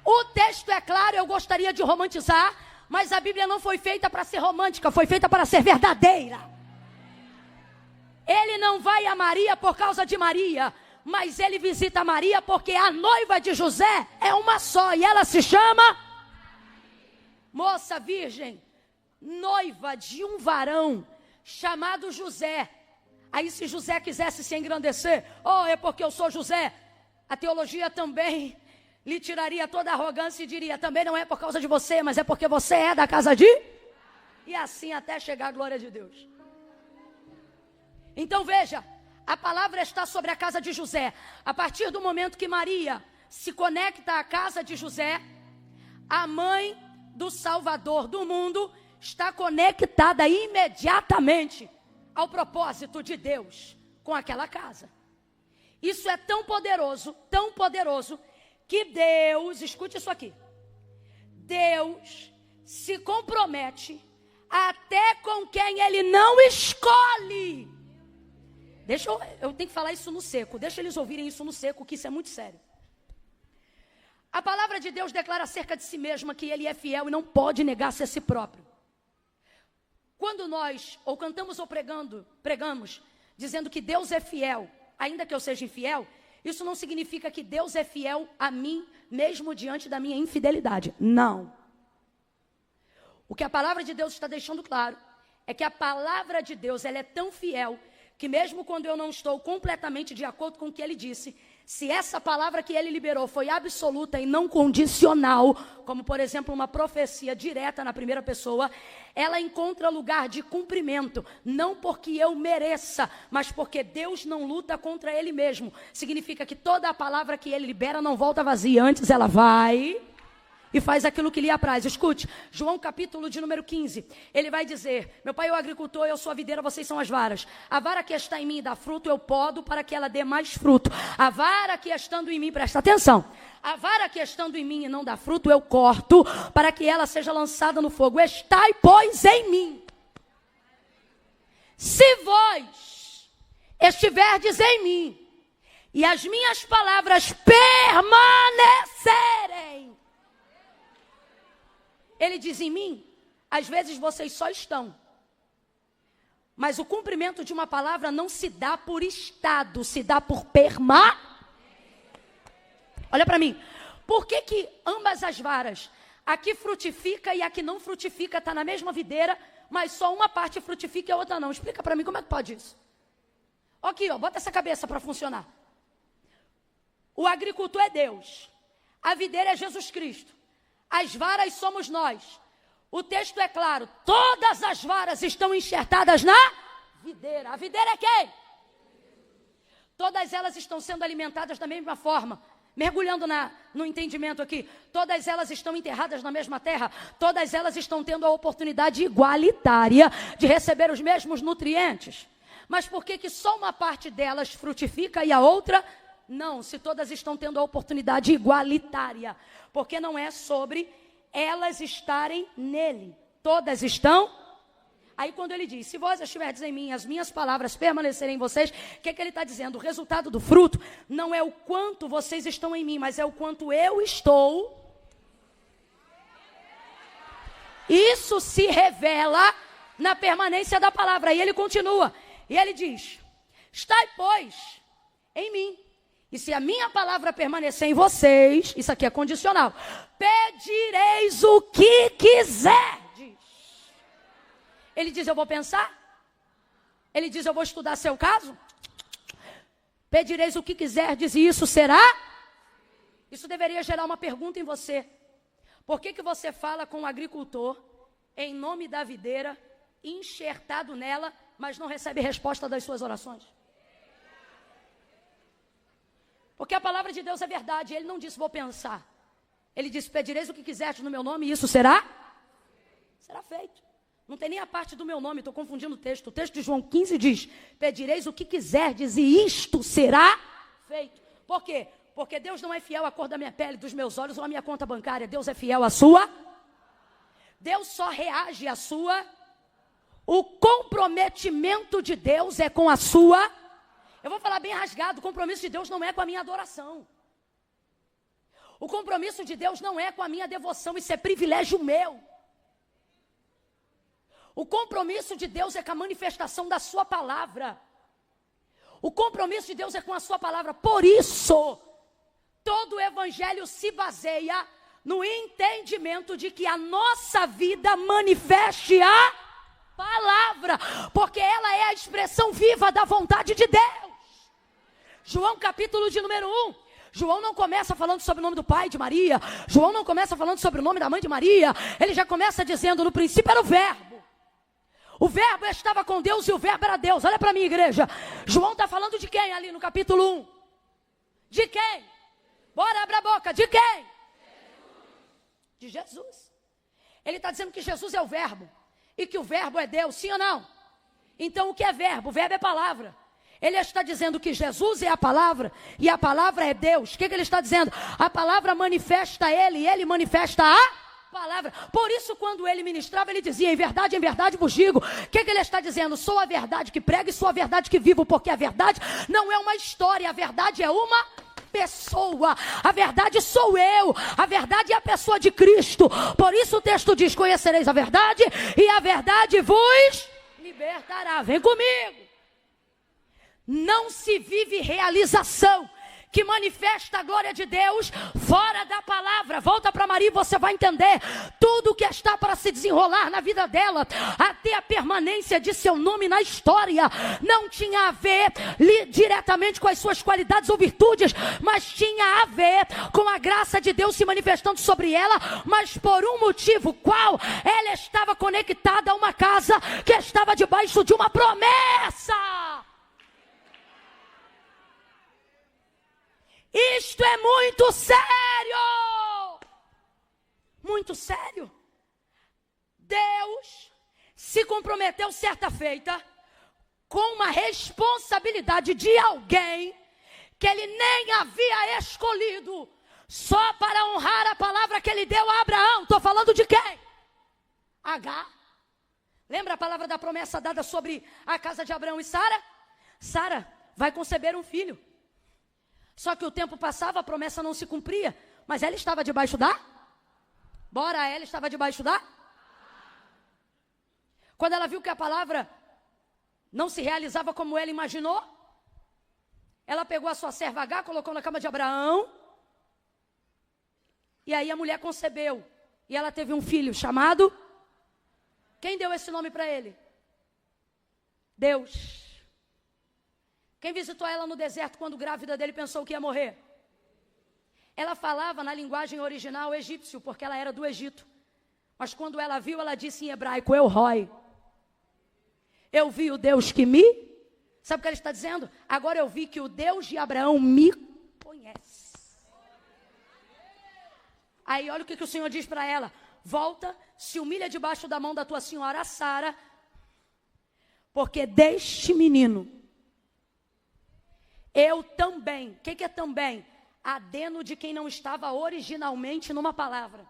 O texto é claro, eu gostaria de romantizar, mas a Bíblia não foi feita para ser romântica, foi feita para ser verdadeira. Ele não vai a Maria por causa de Maria, mas ele visita Maria porque a noiva de José é uma só e ela se chama moça virgem, noiva de um varão chamado José. Aí se José quisesse se engrandecer, é porque eu sou José, a teologia também lhe tiraria toda a arrogância e diria, também não é por causa de você, mas é porque você é da casa de... E assim até chegar a glória de Deus. Então veja, a palavra está sobre a casa de José. A partir do momento que Maria se conecta à casa de José, a mãe do Salvador do mundo está conectada imediatamente ao propósito de Deus com aquela casa. Isso é tão poderoso, que Deus, escute isso aqui, Deus se compromete até com quem Ele não escolhe. Eu tenho que falar isso no seco, deixa eles ouvirem isso no seco, que isso é muito sério. A palavra de Deus declara acerca de si mesma que Ele é fiel e não pode negar-se a si próprio. Quando nós ou cantamos ou pregamos, dizendo que Deus é fiel, ainda que eu seja infiel, isso não significa que Deus é fiel a mim, mesmo diante da minha infidelidade. Não. O que a palavra de Deus está deixando claro é que a palavra de Deus ela é tão fiel que mesmo quando eu não estou completamente de acordo com o que Ele disse, se essa palavra que Ele liberou foi absoluta e não condicional, como por exemplo uma profecia direta na primeira pessoa, ela encontra lugar de cumprimento, não porque eu mereça, mas porque Deus não luta contra Ele mesmo. Significa que toda a palavra que Ele libera não volta vazia, antes ela vai e faz aquilo que lhe apraz. Escute, João capítulo de número 15, ele vai dizer: meu pai é o agricultor, eu sou a videira, vocês são as varas. A vara que está em mim e dá fruto, eu podo para que ela dê mais fruto. A vara que estando em mim, presta atenção, a vara que estando em mim e não dá fruto, eu corto para que ela seja lançada no fogo. Estai, pois, em mim. Se vós estiverdes em mim e as minhas palavras permanecerem, ele diz: em mim, às vezes vocês só estão, mas o cumprimento de uma palavra não se dá por estado, se dá por Olha para mim, por que ambas as varas, a que frutifica e a que não frutifica, está na mesma videira, mas só uma parte frutifica e a outra não? Explica para mim como é que pode isso. Aqui, ó, bota essa cabeça para funcionar. O agricultor é Deus, a videira é Jesus Cristo, as varas somos nós. O texto é claro, todas as varas estão enxertadas na videira. A videira é quem? Todas elas estão sendo alimentadas da mesma forma. Mergulhando no entendimento aqui, todas elas estão enterradas na mesma terra, todas elas estão tendo a oportunidade igualitária de receber os mesmos nutrientes. Mas por que só uma parte delas frutifica e a outra não? Se todas estão tendo a oportunidade igualitária, porque não é sobre elas estarem nele, todas estão. Aí quando ele diz: se vós estiverdes em mim, as minhas palavras permanecerem em vocês, o que ele está dizendo? O resultado do fruto não é o quanto vocês estão em mim, mas é o quanto eu estou. Isso se revela na permanência da palavra. E ele continua, e ele diz: estai, pois, em mim, e se a minha palavra permanecer em vocês, isso aqui é condicional, pedireis o que quiser. Ele diz: eu vou pensar. Ele diz: eu vou estudar seu caso. Pedireis o que quiserdes e isso será. Isso deveria gerar uma pergunta em você. Por que você fala com o agricultor em nome da videira, enxertado nela, mas não recebe resposta das suas orações? Porque a palavra de Deus é verdade. Ele não disse: vou pensar. Ele disse: pedireis o que quiserdes no meu nome e isso será feito. Não tem nem a parte do meu nome, estou confundindo o texto. O texto de João 15 diz: pedireis o que quiserdes e isto será feito. Por quê? Porque Deus não é fiel à cor da minha pele, dos meus olhos ou à minha conta bancária. Deus é fiel à sua. Deus só reage à sua. O comprometimento de Deus é com a sua. Eu vou falar bem rasgado: o compromisso de Deus não é com a minha adoração. O compromisso de Deus não é com a minha devoção, isso é privilégio meu. O compromisso de Deus é com a manifestação da sua palavra. O compromisso de Deus é com a sua palavra. Por isso, todo o evangelho se baseia no entendimento de que a nossa vida manifeste a palavra, porque ela é a expressão viva da vontade de Deus. João capítulo de número 1. João não começa falando sobre o nome do pai de Maria. João não começa falando sobre o nome da mãe de Maria. Ele já começa dizendo: no princípio era o verbo. O verbo estava com Deus e o verbo era Deus. Olha para mim, igreja. João está falando de quem ali no capítulo 1? De quem? Bora, abre a boca. De quem? De Jesus. Ele está dizendo que Jesus é o verbo. E que o verbo é Deus, sim ou não? Então o que é verbo? O verbo é palavra. Ele está dizendo que Jesus é a palavra e a palavra é Deus. O que ele está dizendo? A palavra manifesta ele e ele manifesta a palavra. Por isso, quando ele ministrava, ele dizia: em verdade vos digo. O que ele está dizendo? Sou a verdade que prego e sou a verdade que vivo, porque a verdade não é uma história, a verdade é uma pessoa. A verdade sou eu, a verdade é a pessoa de Cristo. Por isso o texto diz: conhecereis a verdade e a verdade vos libertará. Vem comigo. Não se vive realização que manifesta a glória de Deus fora da palavra. Volta para Maria e você vai entender tudo o que está para se desenrolar na vida dela, até a permanência de seu nome na história. Não tinha a ver diretamente com as suas qualidades ou virtudes, mas tinha a ver com a graça de Deus se manifestando sobre ela, mas por um motivo: qual? Ela estava conectada a uma casa que estava debaixo de uma promessa. Isto é muito sério. muito sério. Deus se comprometeu certa feita com uma responsabilidade de alguém que ele nem havia escolhido, só para honrar a palavra que ele deu a Abraão. Estou falando de quem? Agar. Lembra a palavra da promessa dada sobre a casa de Abraão e Sara? Sara vai conceber um filho. Só que o tempo passava, a promessa não se cumpria. Mas ela estava debaixo da? Bora, ela estava debaixo da? Quando ela viu que a palavra não se realizava como ela imaginou, ela pegou a sua serva Agar, colocou na cama de Abraão. E aí a mulher concebeu. E ela teve um filho chamado... Quem deu esse nome para ele? Deus. Quem visitou ela no deserto quando grávida dele pensou que ia morrer? Ela falava na linguagem original egípcio, porque ela era do Egito. Mas quando ela viu, ela disse em hebraico, El Roi. Eu vi o Deus que me... Sabe o que ela está dizendo? Agora eu vi que o Deus de Abraão me conhece. Aí olha o que o Senhor diz para ela. Volta, se humilha debaixo da mão da tua senhora Sara, porque deste menino, eu também, o que é também? Adeno de quem não estava originalmente numa palavra.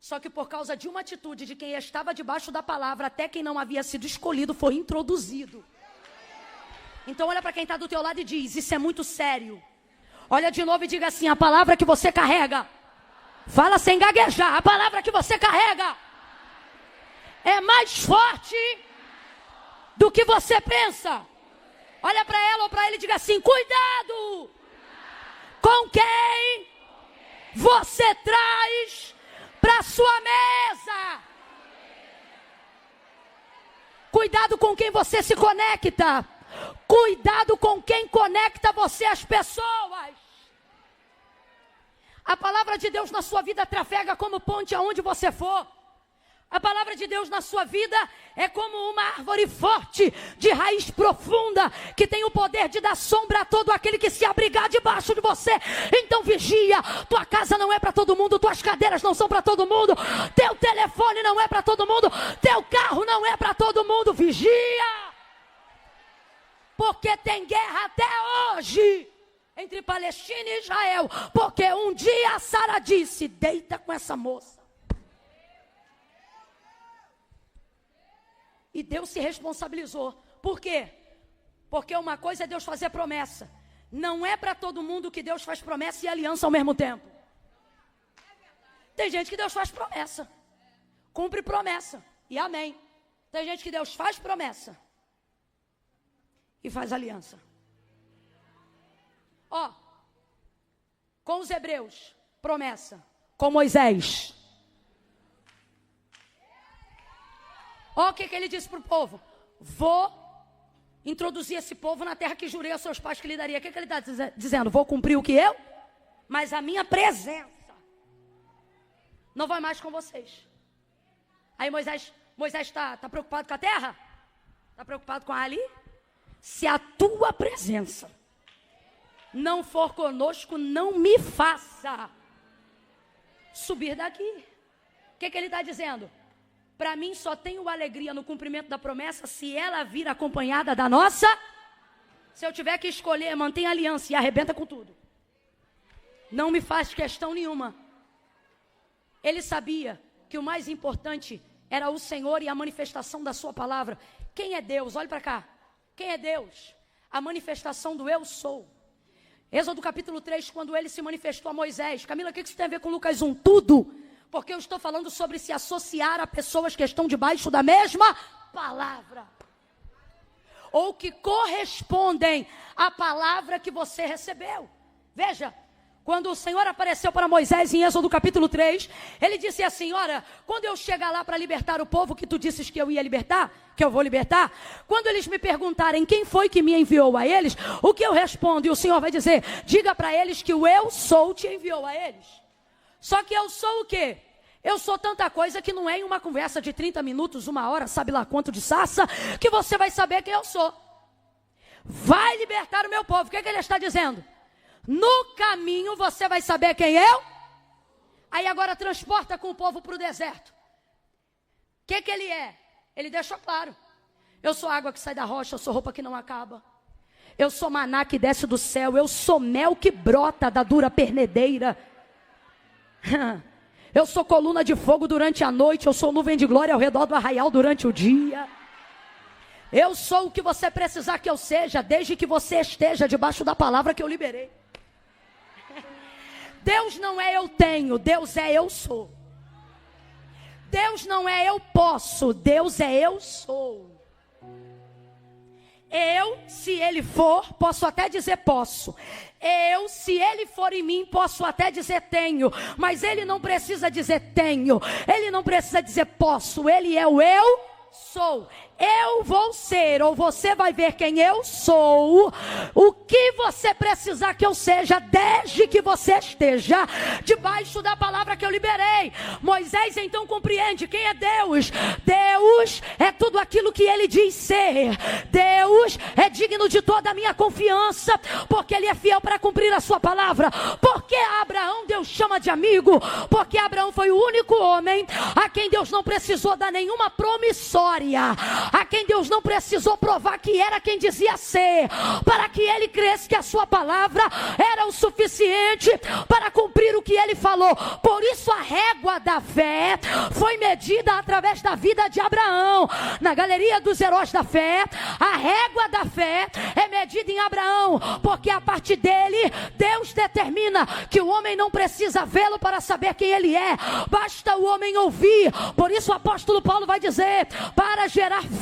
Só que por causa de uma atitude de quem estava debaixo da palavra, até quem não havia sido escolhido, foi introduzido. Então olha para quem está do teu lado e diz, isso é muito sério. Olha de novo e diga assim, a palavra que você carrega. Fala sem gaguejar, a palavra que você carrega é mais forte do que você pensa. Olha para ela ou para ele e diga assim, cuidado com quem você traz para sua mesa. Cuidado com quem você se conecta. Cuidado com quem conecta você às pessoas. A palavra de Deus na sua vida trafega como ponte aonde você for. A palavra de Deus na sua vida é como uma árvore forte, de raiz profunda, que tem o poder de dar sombra a todo aquele que se abrigar debaixo de você. Então vigia, tua casa não é para todo mundo, tuas cadeiras não são para todo mundo, teu telefone não é para todo mundo, teu carro não é para todo mundo, vigia. Porque tem guerra até hoje entre Palestina e Israel, porque um dia a Sara disse, deita com essa moça. E Deus se responsabilizou. Por quê? Porque uma coisa é Deus fazer promessa. Não é para todo mundo que Deus faz promessa e aliança ao mesmo tempo. Tem gente que Deus faz promessa, cumpre promessa, e amém. Tem gente que Deus faz promessa e faz aliança. Ó, com os hebreus, promessa. Com Moisés. Ó, o que ele disse para o povo? Vou introduzir esse povo na terra que jurei aos seus pais que lhe daria. O que ele está dizendo? Vou cumprir o que eu? Mas a minha presença não vai mais com vocês. Aí Moisés está preocupado com a terra? Está preocupado com a ali? Se a tua presença não for conosco, não me faça subir daqui. O que ele está dizendo? Para mim só tenho alegria no cumprimento da promessa se ela vir acompanhada da nossa. Se eu tiver que escolher, mantém a aliança e arrebenta com tudo. Não me faz questão nenhuma. Ele sabia que o mais importante era o Senhor e a manifestação da sua palavra. Quem é Deus? Olhe para cá. Quem é Deus? A manifestação do eu sou. Êxodo capítulo 3, quando ele se manifestou a Moisés. Camila, o que isso tem a ver com Lucas 1? Tudo. Porque eu estou falando sobre se associar a pessoas que estão debaixo da mesma palavra. Ou que correspondem à palavra que você recebeu. Veja, quando o Senhor apareceu para Moisés em Êxodo capítulo 3, ele disse assim, olha, quando eu chegar lá para libertar o povo que tu disses que eu ia libertar, que eu vou libertar, quando eles me perguntarem quem foi que me enviou a eles, o que eu respondo? E o Senhor vai dizer, diga para eles que o eu sou te enviou a eles. Só que eu sou o quê? Eu sou tanta coisa que não é em uma conversa de 30 minutos, 1 hora, sabe lá quanto de sarça, que você vai saber quem eu sou. Vai libertar o meu povo. O que ele está dizendo? No caminho você vai saber quem eu? Aí agora transporta com o povo para o deserto. O que ele é? Ele deixou claro. Eu sou água que sai da rocha, eu sou roupa que não acaba. Eu sou maná que desce do céu, eu sou mel que brota da dura pernedeira. Eu sou coluna de fogo durante a noite, eu sou nuvem de glória ao redor do arraial durante o dia. Eu sou o que você precisar que eu seja, desde que você esteja debaixo da palavra que eu liberei. Deus não é eu tenho, Deus é eu sou. Deus não é eu posso, Deus é eu sou. Eu, se ele for, posso até dizer posso. Eu, se ele for em mim, posso até dizer tenho. Mas ele não precisa dizer tenho. Ele não precisa dizer posso. Ele é o eu sou. Eu vou ser, ou você vai ver quem eu sou. O que você precisar que eu seja, desde que você esteja debaixo da palavra que eu liberei. Moisés então compreende quem é Deus. Deus é tudo aquilo que ele diz ser. Deus é digno de toda a minha confiança, porque ele é fiel para cumprir a sua palavra. Porque Abraão Deus chama de amigo, porque Abraão foi o único homem a quem Deus não precisou dar nenhuma promissória, a quem Deus não precisou provar que era quem dizia ser, para que ele cresse que a sua palavra era o suficiente para cumprir o que ele falou. Por isso a régua da fé foi medida através da vida de Abraão. Na galeria dos heróis da fé, a régua da fé é medida em Abraão, porque a partir dele Deus determina que o homem não precisa vê-lo para saber quem ele é, basta o homem ouvir. Por isso o apóstolo Paulo vai dizer, para gerar fé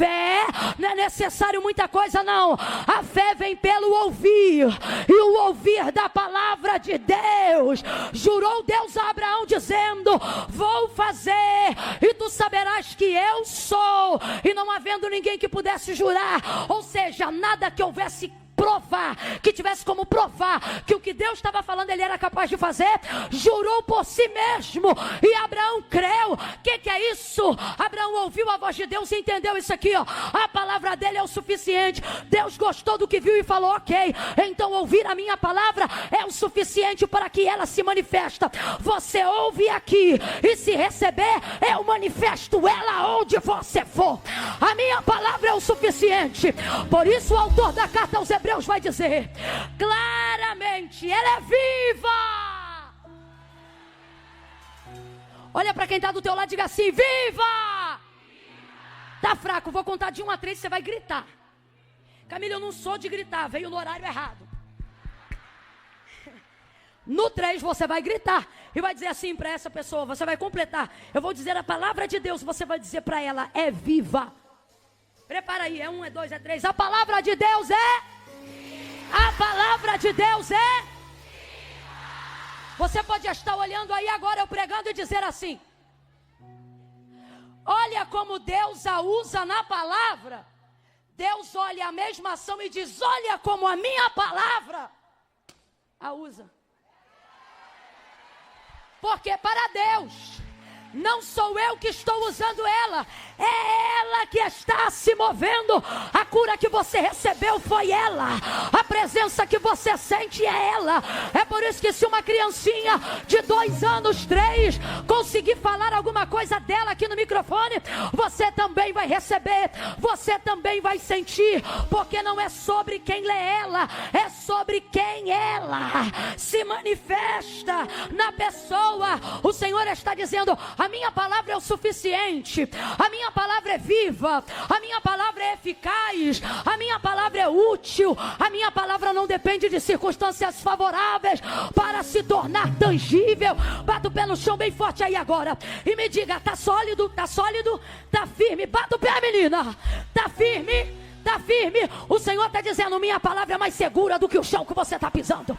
não é necessário muita coisa não. A fé vem pelo ouvir, e o ouvir da palavra de Deus. Jurou Deus a Abraão dizendo, vou fazer e tu saberás que eu sou, e não havendo ninguém que pudesse jurar, ou seja, nada que houvesse provar, que tivesse como provar que o que Deus estava falando ele era capaz de fazer, jurou por si mesmo, e Abraão creu. O que é isso? Abraão ouviu a voz de Deus e entendeu isso aqui, ó. A palavra dele é o suficiente. Deus gostou do que viu e falou, ok, então ouvir a minha palavra é o suficiente para que ela se manifesta. Você ouve aqui, e se receber, eu manifesto ela onde você for. A minha palavra é o suficiente. Por isso o autor da carta aos Hebreus vai dizer claramente, ela é viva. Olha para quem está do teu lado e diga assim, viva. Tá fraco, vou contar de 1 a 3, você vai gritar. Camila, eu não sou de gritar, veio no horário errado. No 3 você vai gritar e vai dizer assim para essa pessoa, você vai completar. Eu vou dizer a palavra de Deus, você vai dizer para ela, é viva. Prepara aí, é 1, é 2, é 3. A palavra de Deus é... A palavra de Deus é... Você pode estar olhando aí agora eu pregando e dizer assim, olha como Deus a usa na palavra. Deus olha a mesma ação e diz, olha como a minha palavra a usa. Porque para Deus não sou eu que estou usando ela, é ela que está se movendo. A cura que você recebeu foi ela, a presença que você sente é ela. É por isso que se uma criancinha de 2 anos, 3 conseguir falar alguma coisa dela aqui no microfone, você também vai receber, você também vai sentir, porque não é sobre quem lê ela, é sobre quem ela se manifesta na pessoa. O Senhor está dizendo, a minha palavra é o suficiente, a minha palavra é viva, a minha palavra é eficaz, a minha palavra é útil, a minha palavra não depende de circunstâncias favoráveis para se tornar tangível. Bata o pé no chão bem forte aí agora e me diga, tá sólido, tá firme. Bata o pé, menina, tá firme. Está firme, o Senhor está dizendo, minha palavra é mais segura do que o chão que você está pisando,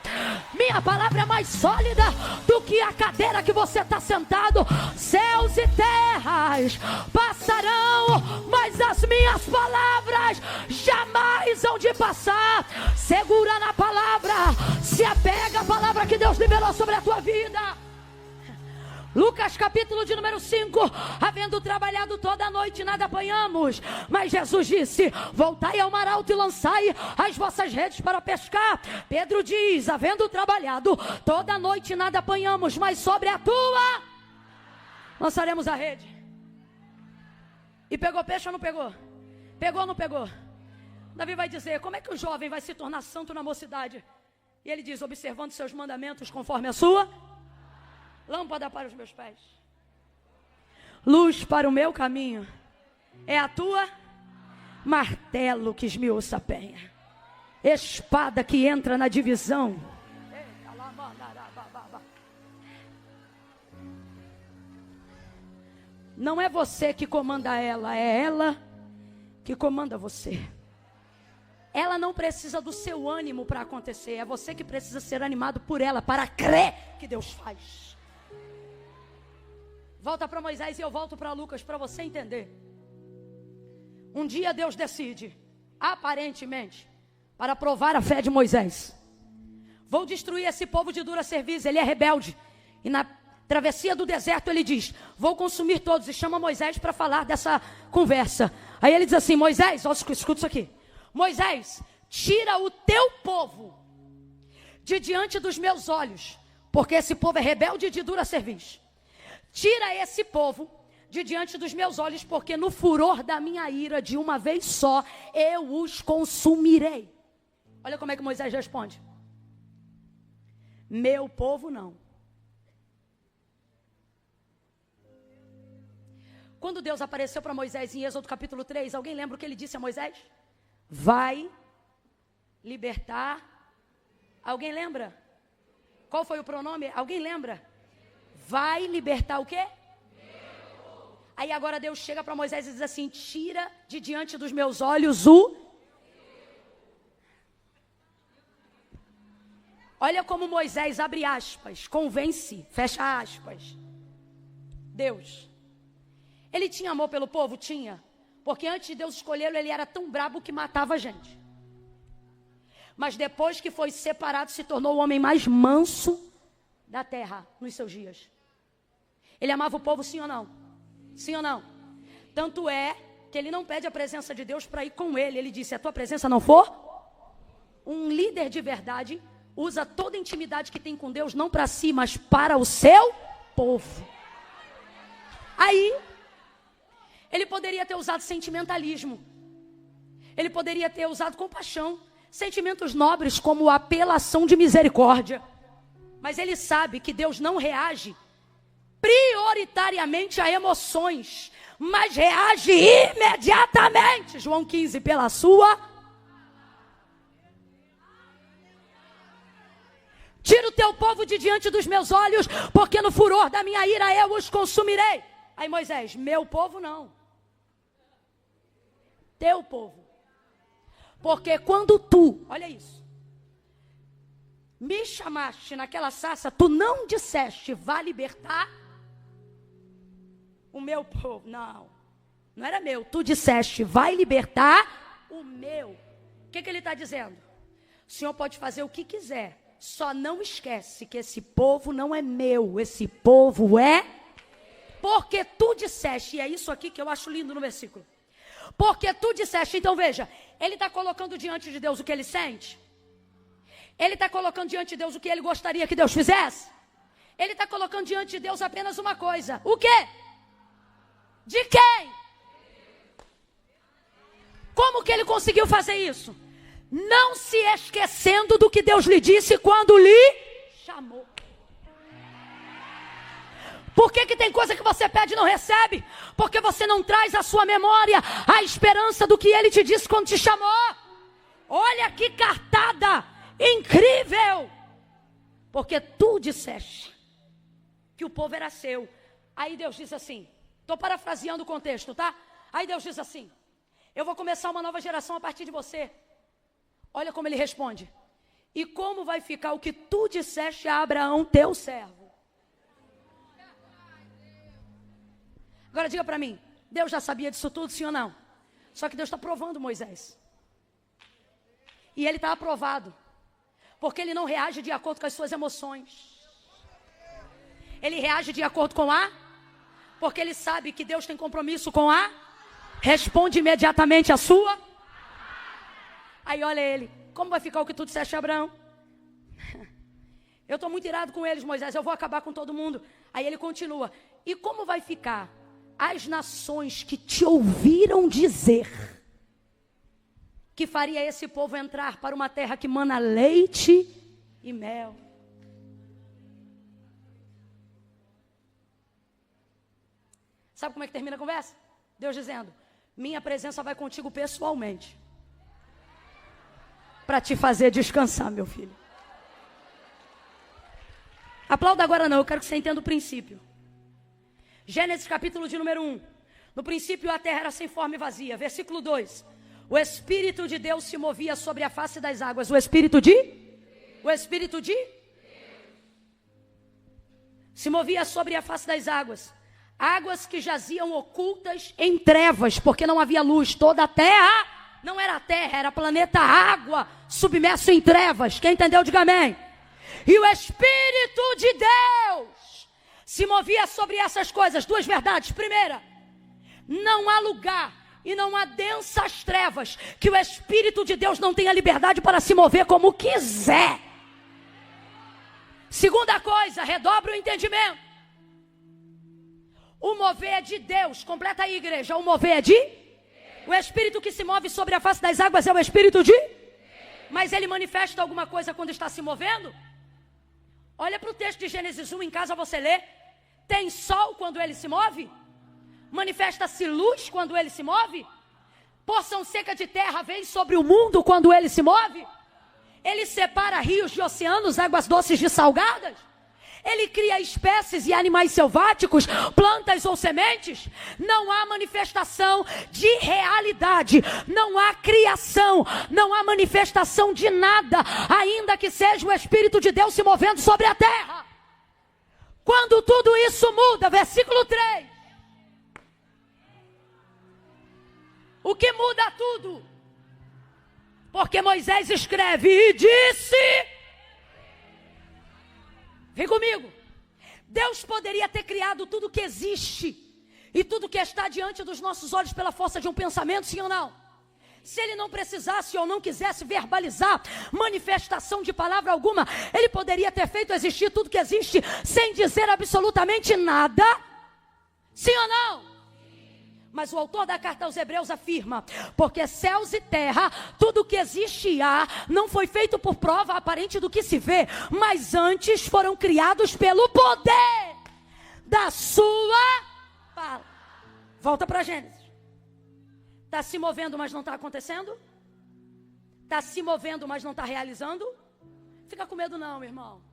minha palavra é mais sólida do que a cadeira que você está sentado. Céus e terras passarão, mas as minhas palavras jamais hão de passar. Segura na palavra, se apega à palavra que Deus liberou sobre a tua vida. Lucas capítulo de número 5. Havendo trabalhado toda a noite, nada apanhamos. Mas Jesus disse: voltai ao mar alto e lançai as vossas redes para pescar. Pedro diz: havendo trabalhado toda a noite, nada apanhamos, mas sobre a tua lançaremos a rede. E pegou peixe ou não pegou? Pegou ou não pegou? Davi vai dizer: como é que o jovem vai se tornar santo na mocidade? E ele diz: observando seus mandamentos conforme a sua lâmpada para os meus pés, luz para o meu caminho, é a tua martelo que esmiuça a penha, espada que entra na divisão. Não é você que comanda ela, é ela que comanda você. Ela não precisa do seu ânimo para acontecer, é você que precisa ser animado por ela para crer que Deus faz. Volta para Moisés e eu volto para Lucas para você entender. Um dia Deus decide, aparentemente, para provar a fé de Moisés: vou destruir esse povo de dura cerviz, ele é rebelde. E na travessia do deserto ele diz: vou consumir todos. E chama Moisés para falar dessa conversa. Aí ele diz assim: Moisés, escuta isso aqui. Moisés, tira o teu povo de diante dos meus olhos, porque esse povo é rebelde e de dura cerviz. Tira esse povo de diante dos meus olhos, porque no furor da minha ira, de uma vez só, eu os consumirei. Olha como é que Moisés responde: meu povo não. Quando Deus apareceu para Moisés em Êxodo capítulo 3, alguém lembra o que ele disse a Moisés? Vai libertar. Alguém lembra? Qual foi o pronome? Alguém lembra? Vai libertar o quê? Aí agora Deus chega para Moisés e diz assim: tira de diante dos meus olhos o... Olha como Moisés, abre aspas, convence, fecha aspas, Deus. Ele tinha amor pelo povo? Tinha. Porque antes de Deus escolhê-lo, ele era tão brabo que matava a gente. Mas depois que foi separado, se tornou o homem mais manso da terra nos seus dias. Ele amava o povo, sim ou não? Sim ou não? Tanto é que ele não pede a presença de Deus para ir com ele. Ele disse: se a tua presença não for, um líder de verdade usa toda a intimidade que tem com Deus, não para si, mas para o seu povo. Aí, ele poderia ter usado sentimentalismo. Ele poderia ter usado compaixão. Sentimentos nobres como apelação de misericórdia. Mas ele sabe que Deus não reage prioritariamente a emoções, mas reage imediatamente. João 15, pela sua... Tira o teu povo de diante dos meus olhos, porque no furor da minha ira eu os consumirei. Aí Moisés: meu povo não. Teu povo. Porque quando tu, olha isso, me chamaste naquela sarça, tu não disseste: vá libertar o meu povo. Não, não era meu. Tu disseste: vai libertar o meu. O que ele está dizendo? O Senhor pode fazer o que quiser, só não esquece que esse povo não é meu, esse povo é... Porque tu disseste, e é isso aqui que eu acho lindo no versículo. Porque tu disseste. Então veja, ele está colocando diante de Deus o que ele sente. Ele está colocando diante de Deus o que ele gostaria que Deus fizesse. Ele está colocando diante de Deus apenas uma coisa. O quê? De quem? Como que ele conseguiu fazer isso? Não se esquecendo do que Deus lhe disse quando lhe chamou. Por que tem coisa que você pede e não recebe? Porque você não traz à sua memória a esperança do que ele te disse quando te chamou. Olha que cartada incrível. Porque tu disseste que o povo era seu. Aí Deus diz assim, estou parafraseando o contexto, tá? Aí Deus diz assim: eu vou começar uma nova geração a partir de você. Olha como ele responde: e como vai ficar o que tu disseste a Abraão, teu servo? Agora diga para mim, Deus já sabia disso tudo, sim ou não? Só que Deus está provando Moisés. E ele está aprovado, porque ele não reage de acordo com as suas emoções. Ele reage de acordo com a? Porque ele sabe que Deus tem compromisso com a? Responde imediatamente a sua? Aí olha ele, como vai ficar o que tu disseste, Abraão? Eu estou muito irado com eles, Moisés, eu vou acabar com todo mundo. Aí ele continua, e como vai ficar as nações que te ouviram dizer que faria esse povo entrar para uma terra que mana leite e mel? Sabe como é que termina a conversa? Deus dizendo, minha presença vai contigo pessoalmente, para te fazer descansar, meu filho. Aplauda agora não, eu quero que você entenda o princípio. Gênesis capítulo de número 1. No princípio a terra era sem forma e vazia. Versículo 2. O Espírito de Deus se movia sobre a face das águas. O Espírito de? Se movia sobre a face das águas. Águas que jaziam ocultas em trevas, porque não havia luz. Toda a terra não era terra, era planeta água, submerso em trevas. Quem entendeu, diga amém. E o Espírito de Deus se movia sobre essas coisas. Duas verdades. Primeira, não há lugar e não há densas trevas que o Espírito de Deus não tenha liberdade para se mover como quiser. Segunda coisa, redobre o entendimento. O mover é de Deus. Completa aí, igreja. O mover é de? O Espírito que se move sobre a face das águas é o Espírito de? Mas ele manifesta alguma coisa quando está se movendo? Olha para o texto de Gênesis 1, em casa você lê. Tem sol quando ele se move? Manifesta-se luz quando ele se move? Porção seca de terra vem sobre o mundo quando ele se move? Ele separa rios de oceanos, águas doces de salgadas? Ele cria espécies e animais selváticos, plantas ou sementes? Não há manifestação de realidade, não há criação, não há manifestação de nada, ainda que seja o Espírito de Deus se movendo sobre a terra. Quando tudo isso muda, versículo 3. O que muda tudo? Porque Moisés escreve e disse... Vem comigo. Deus poderia ter criado tudo que existe e tudo que está diante dos nossos olhos pela força de um pensamento, sim ou não? Se ele não precisasse ou não quisesse verbalizar manifestação de palavra alguma, ele poderia ter feito existir tudo que existe sem dizer absolutamente nada, sim ou não? Mas o autor da carta aos Hebreus afirma, porque céus e terra, tudo que existe e há, não foi feito por prova aparente do que se vê, mas antes foram criados pelo poder da sua palavra. Volta para Gênesis. Está se movendo, mas não está acontecendo? Está se movendo, mas não está realizando? Fica com medo não, meu irmão.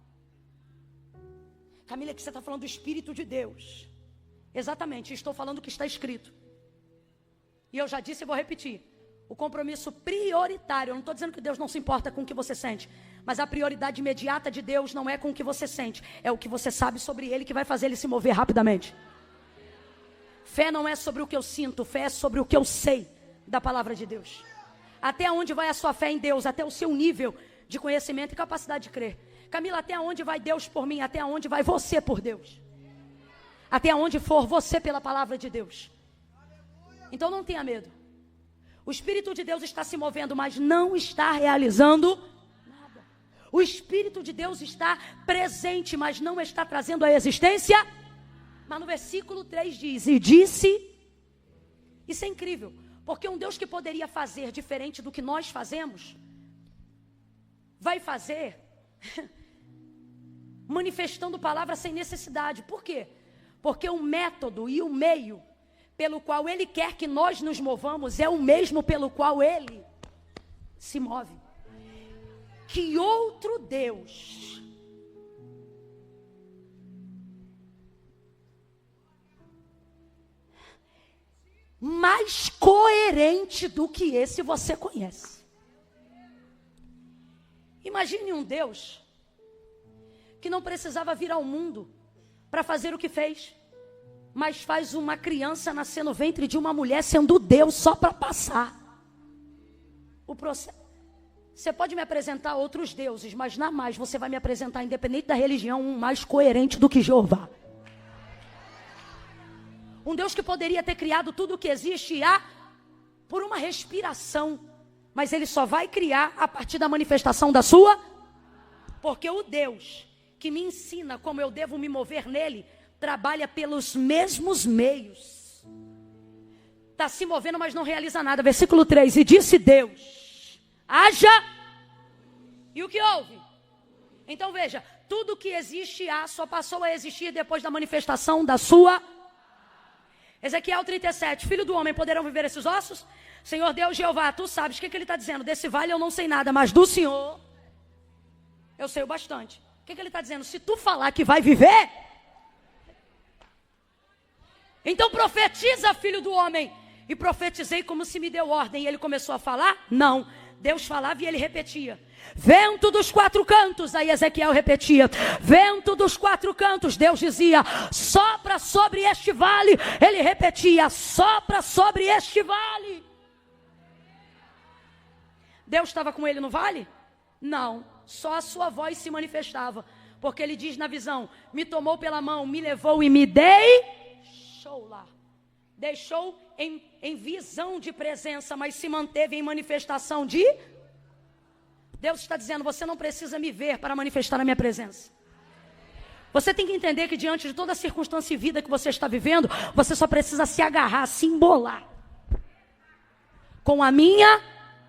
Camila, que você está falando do Espírito de Deus. Exatamente, estou falando o que está escrito. E eu já disse e vou repetir. O compromisso prioritário, eu não estou dizendo que Deus não se importa com o que você sente, mas a prioridade imediata de Deus não é com o que você sente, é o que você sabe sobre Ele que vai fazer Ele se mover rapidamente. Fé não é sobre o que eu sinto, fé é sobre o que eu sei da palavra de Deus. Até onde vai a sua fé em Deus? Até o seu nível de conhecimento e capacidade de crer. Camila, até onde vai Deus por mim? Até onde vai você por Deus? Até onde for você pela palavra de Deus. Então não tenha medo. O Espírito de Deus está se movendo, mas não está realizando nada. O Espírito de Deus está presente, mas não está trazendo a existência. Mas no versículo 3 diz, e disse, isso é incrível, porque um Deus que poderia fazer diferente do que nós fazemos, vai fazer manifestando palavras sem necessidade. Por quê? Porque o método e o meio pelo qual Ele quer que nós nos movamos é o mesmo pelo qual Ele se move. Que outro Deus mais coerente do que esse você conhece? Imagine um Deus que não precisava vir ao mundo para fazer o que fez, mas faz uma criança nascer no ventre de uma mulher sendo Deus só para passar o processo. Você pode me apresentar outros deuses, mas na mais você vai me apresentar, independente da religião, um mais coerente do que Jeová. Um Deus que poderia ter criado tudo o que existe e há por uma respiração. Mas Ele só vai criar a partir da manifestação da sua. Porque o Deus que me ensina como eu devo me mover nele, trabalha pelos mesmos meios. Está se movendo, mas não realiza nada. Versículo 3. E disse Deus: haja. E o que houve? Então veja, tudo que existe há só passou a existir depois da manifestação da sua. Ezequiel 37, filho do homem, poderão viver esses ossos? Senhor Deus Jeová, tu sabes, o que ele está dizendo? Desse vale eu não sei nada, mas do Senhor eu sei o bastante. O que ele está dizendo? Se tu falar que vai viver, então profetiza, filho do homem. E profetizei como se me deu ordem. E ele começou a falar? Não. Deus falava e ele repetia. Vento dos quatro cantos. Aí Ezequiel repetia. Vento dos quatro cantos. Deus dizia: sopra sobre este vale. Ele repetia: sopra sobre este vale. Deus estava com ele no vale? Não. Só a sua voz se manifestava. Porque ele diz na visão: me tomou pela mão, me levou e me deixou lá. Deixou em visão de presença, mas se manteve em manifestação de. Deus está dizendo: você não precisa me ver para manifestar a minha presença. Você tem que entender que diante de toda a circunstância e vida que você está vivendo, você só precisa se agarrar, se embolar com a minha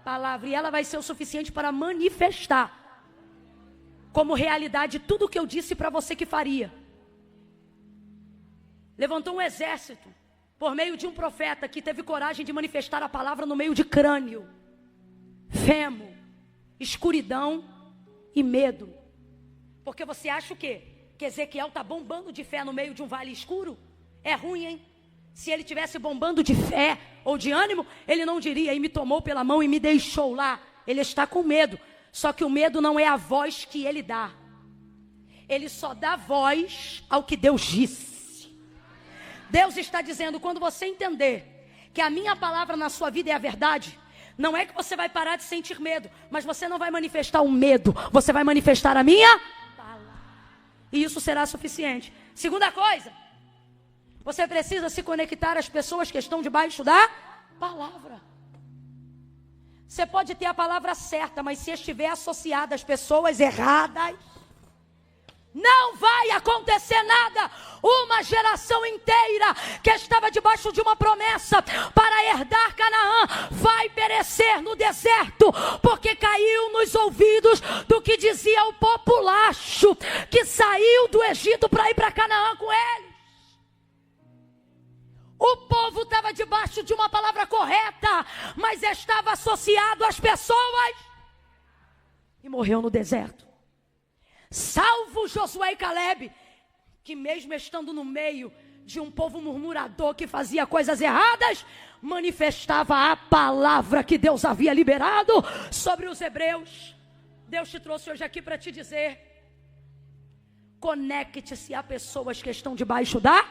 palavra, e ela vai ser o suficiente para manifestar como realidade tudo o que eu disse para você que faria. Levantou um exército por meio de um profeta que teve coragem de manifestar a palavra no meio de crânio, femo, escuridão e medo. Porque você acha o quê? Que Ezequiel está bombando de fé no meio de um vale escuro? É ruim, hein? Se ele tivesse bombando de fé ou de ânimo, ele não diria: e me tomou pela mão e me deixou lá. Ele está com medo. Só que o medo não é a voz que ele dá. Ele só dá voz ao que Deus disse. Deus está dizendo: quando você entender que a minha palavra na sua vida é a verdade, não é que você vai parar de sentir medo, mas você não vai manifestar o medo, você vai manifestar a minha palavra. E isso será suficiente. Segunda coisa, você precisa se conectar às pessoas que estão debaixo da palavra. Você pode ter a palavra certa, mas se estiver associada às pessoas erradas, não vai acontecer nada. Uma geração inteira que estava debaixo de uma promessa para herdar Canaã vai perecer no deserto, porque caiu nos ouvidos do que dizia o populacho que saiu do Egito para ir para Canaã com eles. O povo estava debaixo de uma palavra correta, mas estava associado às pessoas e morreu no deserto. Salvo Josué e Calebe, que mesmo estando no meio de um povo murmurador que fazia coisas erradas, manifestava a palavra que Deus havia liberado sobre os hebreus. Deus te trouxe hoje aqui para te dizer: conecte-se a pessoas que estão debaixo da.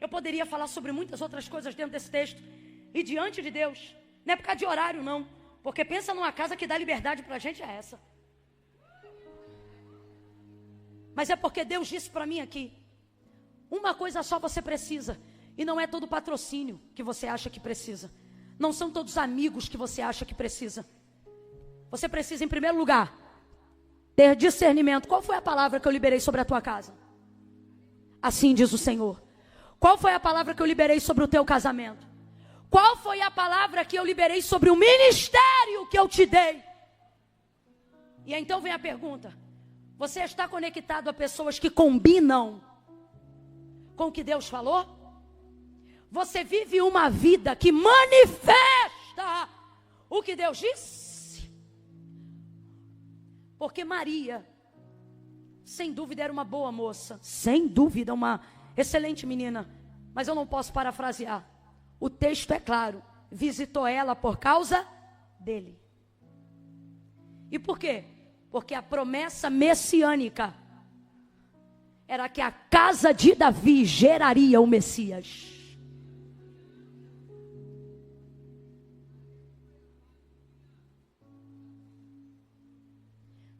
Eu poderia falar sobre muitas outras coisas dentro desse texto, e diante de Deus, não é por causa de horário não, porque pensa numa casa que dá liberdade para a gente, é essa. Mas é porque Deus disse para mim aqui: uma coisa só você precisa, e não é todo patrocínio que você acha que precisa, não são todos amigos que você acha que precisa. Você precisa, em primeiro lugar, ter discernimento. Qual foi a palavra que eu liberei sobre a tua casa? Assim diz o Senhor. Qual foi a palavra que eu liberei sobre o teu casamento? Qual foi a palavra que eu liberei sobre o ministério que eu te dei? E então vem a pergunta: você está conectado a pessoas que combinam com o que Deus falou? Você vive uma vida que manifesta o que Deus disse? Porque Maria, sem dúvida, era uma boa moça, sem dúvida, uma excelente menina, mas eu não posso parafrasear. O texto é claro: visitou ela por causa dele. E por quê? Porque a promessa messiânica era que a casa de Davi geraria o Messias.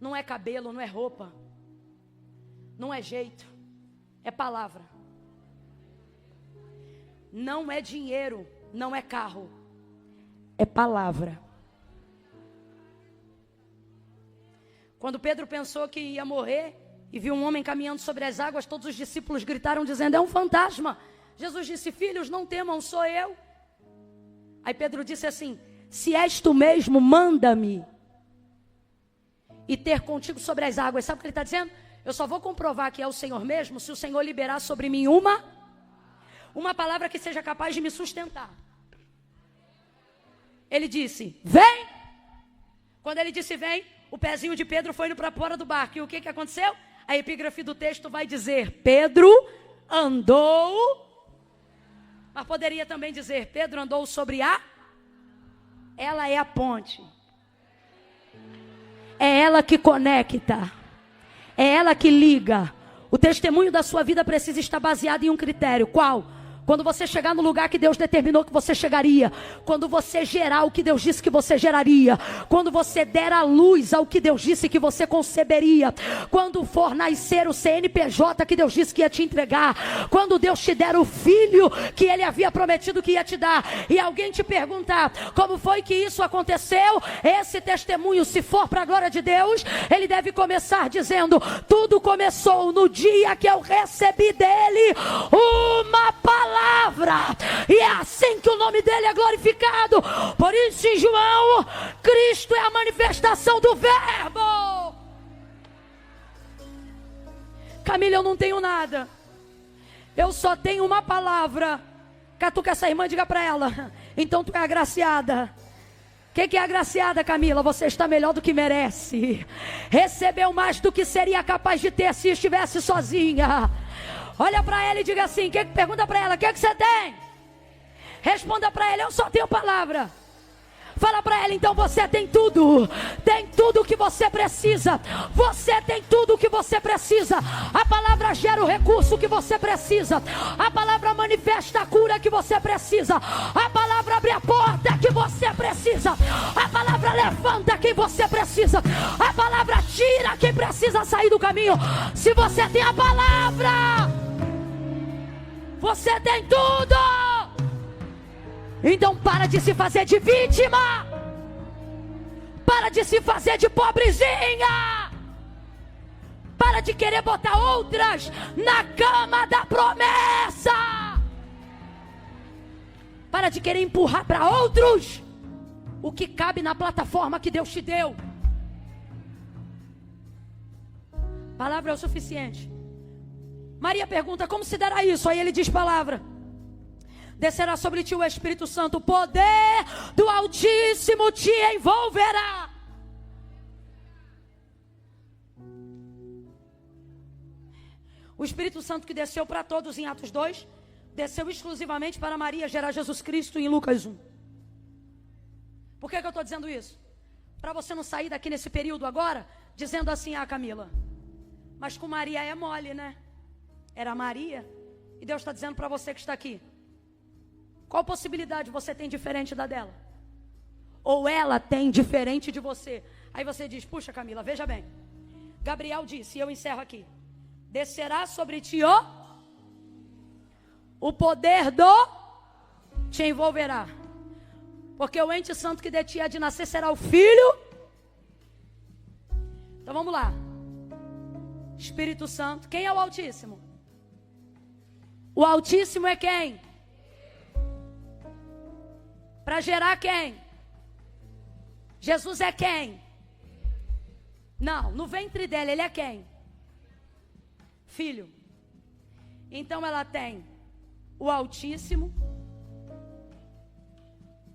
Não é cabelo, não é roupa, não é jeito, é palavra. Não é dinheiro, não é carro, é palavra. Quando Pedro pensou que ia morrer e viu um homem caminhando sobre as águas, todos os discípulos gritaram dizendo: é um fantasma. Jesus disse: filhos, não temam, sou eu. Aí Pedro disse assim: se és tu mesmo, manda-me e ter contigo sobre as águas. Sabe o que ele está dizendo? Eu só vou comprovar que é o Senhor mesmo se o Senhor liberar sobre mim uma palavra que seja capaz de me sustentar. Ele disse: vem. Quando ele disse vem, o pezinho de Pedro foi indo para fora do barco. E o que aconteceu? A epígrafe do texto vai dizer: Pedro andou. Mas poderia também dizer: Pedro andou sobre ela é a ponte. É ela que conecta. É ela que liga. O testemunho da sua vida precisa estar baseado em um critério. Qual? Quando você chegar no lugar que Deus determinou que você chegaria. Quando você gerar o que Deus disse que você geraria. Quando você der a luz ao que Deus disse que você conceberia. Quando for nascer o CNPJ que Deus disse que ia te entregar. Quando Deus te der o filho que Ele havia prometido que ia te dar. E alguém te perguntar: como foi que isso aconteceu? Esse testemunho, se for para a glória de Deus, ele deve começar dizendo: tudo começou no dia que eu recebi dele uma palavra. E é assim que o nome dele é glorificado. Por isso em João, Cristo é a manifestação do verbo. Camila, eu não tenho nada, eu só tenho uma palavra. Catuca essa irmã, diga para ela: então tu é agraciada. O que é agraciada, Camila? Você está melhor do que merece. Recebeu mais do que seria capaz de ter se estivesse sozinha. Olha para ela e diga assim, pergunta para ela: o que você tem? Responda para ela: eu só tenho palavra. Fala para ela então: você tem tudo. Tem tudo o que você precisa. Você tem tudo o que você precisa. A palavra gera o recurso que você precisa. A palavra manifesta a cura que você precisa. A palavra abre a porta que você precisa. A palavra levanta quem você precisa. A palavra tira quem precisa sair do caminho. Se você tem a palavra, você tem tudo. Então para de se fazer de vítima. Para de se fazer de pobrezinha. Para de querer botar outras na cama da promessa. Para de querer empurrar para outros o que cabe na plataforma que Deus te deu. Palavra é o suficiente. Maria pergunta: como se dará isso? Aí ele diz: palavra. Descerá sobre ti o Espírito Santo, o poder do Altíssimo te envolverá. O Espírito Santo que desceu para todos em Atos 2, desceu exclusivamente para Maria gerar Jesus Cristo em Lucas 1. Por que eu estou dizendo isso? Para você não sair daqui nesse período agora, dizendo assim: ah, Camila, mas com Maria é mole, né? Era Maria. E Deus está dizendo para você que está aqui: qual possibilidade você tem diferente da dela? Ou ela tem diferente de você? Aí você diz: puxa, Camila, veja bem. Gabriel disse, e eu encerro aqui: descerá sobre ti o poder do te envolverá. Porque o ente santo que de ti há de nascer será o Filho. Então vamos lá. Espírito Santo. Quem é o Altíssimo? O Altíssimo é quem? Para gerar quem? Jesus é quem? Não, no ventre dela ele é quem? Filho. Então ela tem o Altíssimo,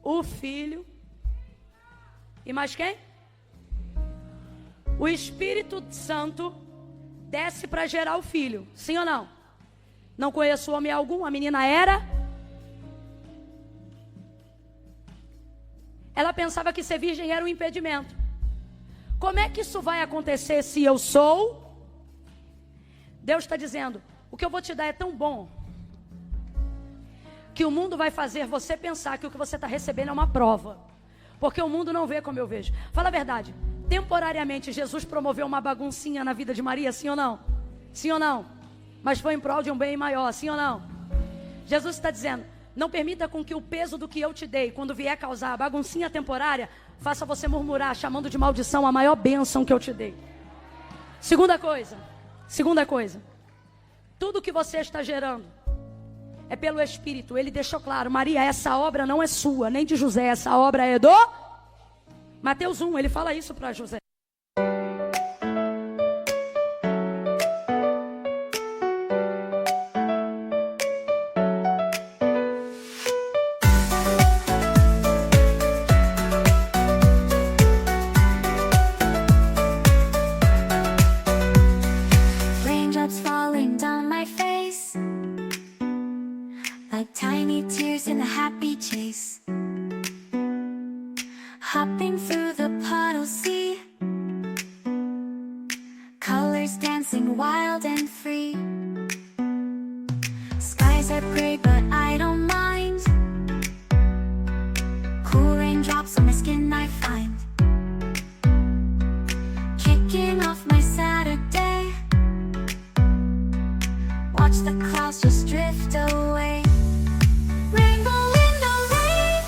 o Filho e mais quem? O Espírito Santo desce para gerar o Filho. Sim ou não? Não conheço homem algum, a menina era. Ela pensava que ser virgem era um impedimento. Como é que isso vai acontecer se eu sou? Deus está dizendo: o que eu vou te dar é tão bom que o mundo vai fazer você pensar que o que você está recebendo é uma prova. Porque o mundo não vê como eu vejo. Fala a verdade. Temporariamente Jesus promoveu uma baguncinha na vida de Maria, sim ou não? Sim ou não? mas foi em prol de um bem maior, sim ou não? Jesus está dizendo, não permita com que o peso do que eu te dei, quando vier causar a baguncinha temporária, faça você murmurar, chamando de maldição a maior bênção que eu te dei. Segunda coisa, tudo que você está gerando é pelo Espírito. Ele deixou claro, Maria, essa obra não é sua, nem de José, essa obra é do... Mateus 1, ele fala isso para José. Hopping through the puddle sea, colors dancing wild and free. Skies are gray but I don't mind, cool raindrops on my skin I find. Kicking off my Saturday, watch the clouds just drift away. Rainbow in the rain,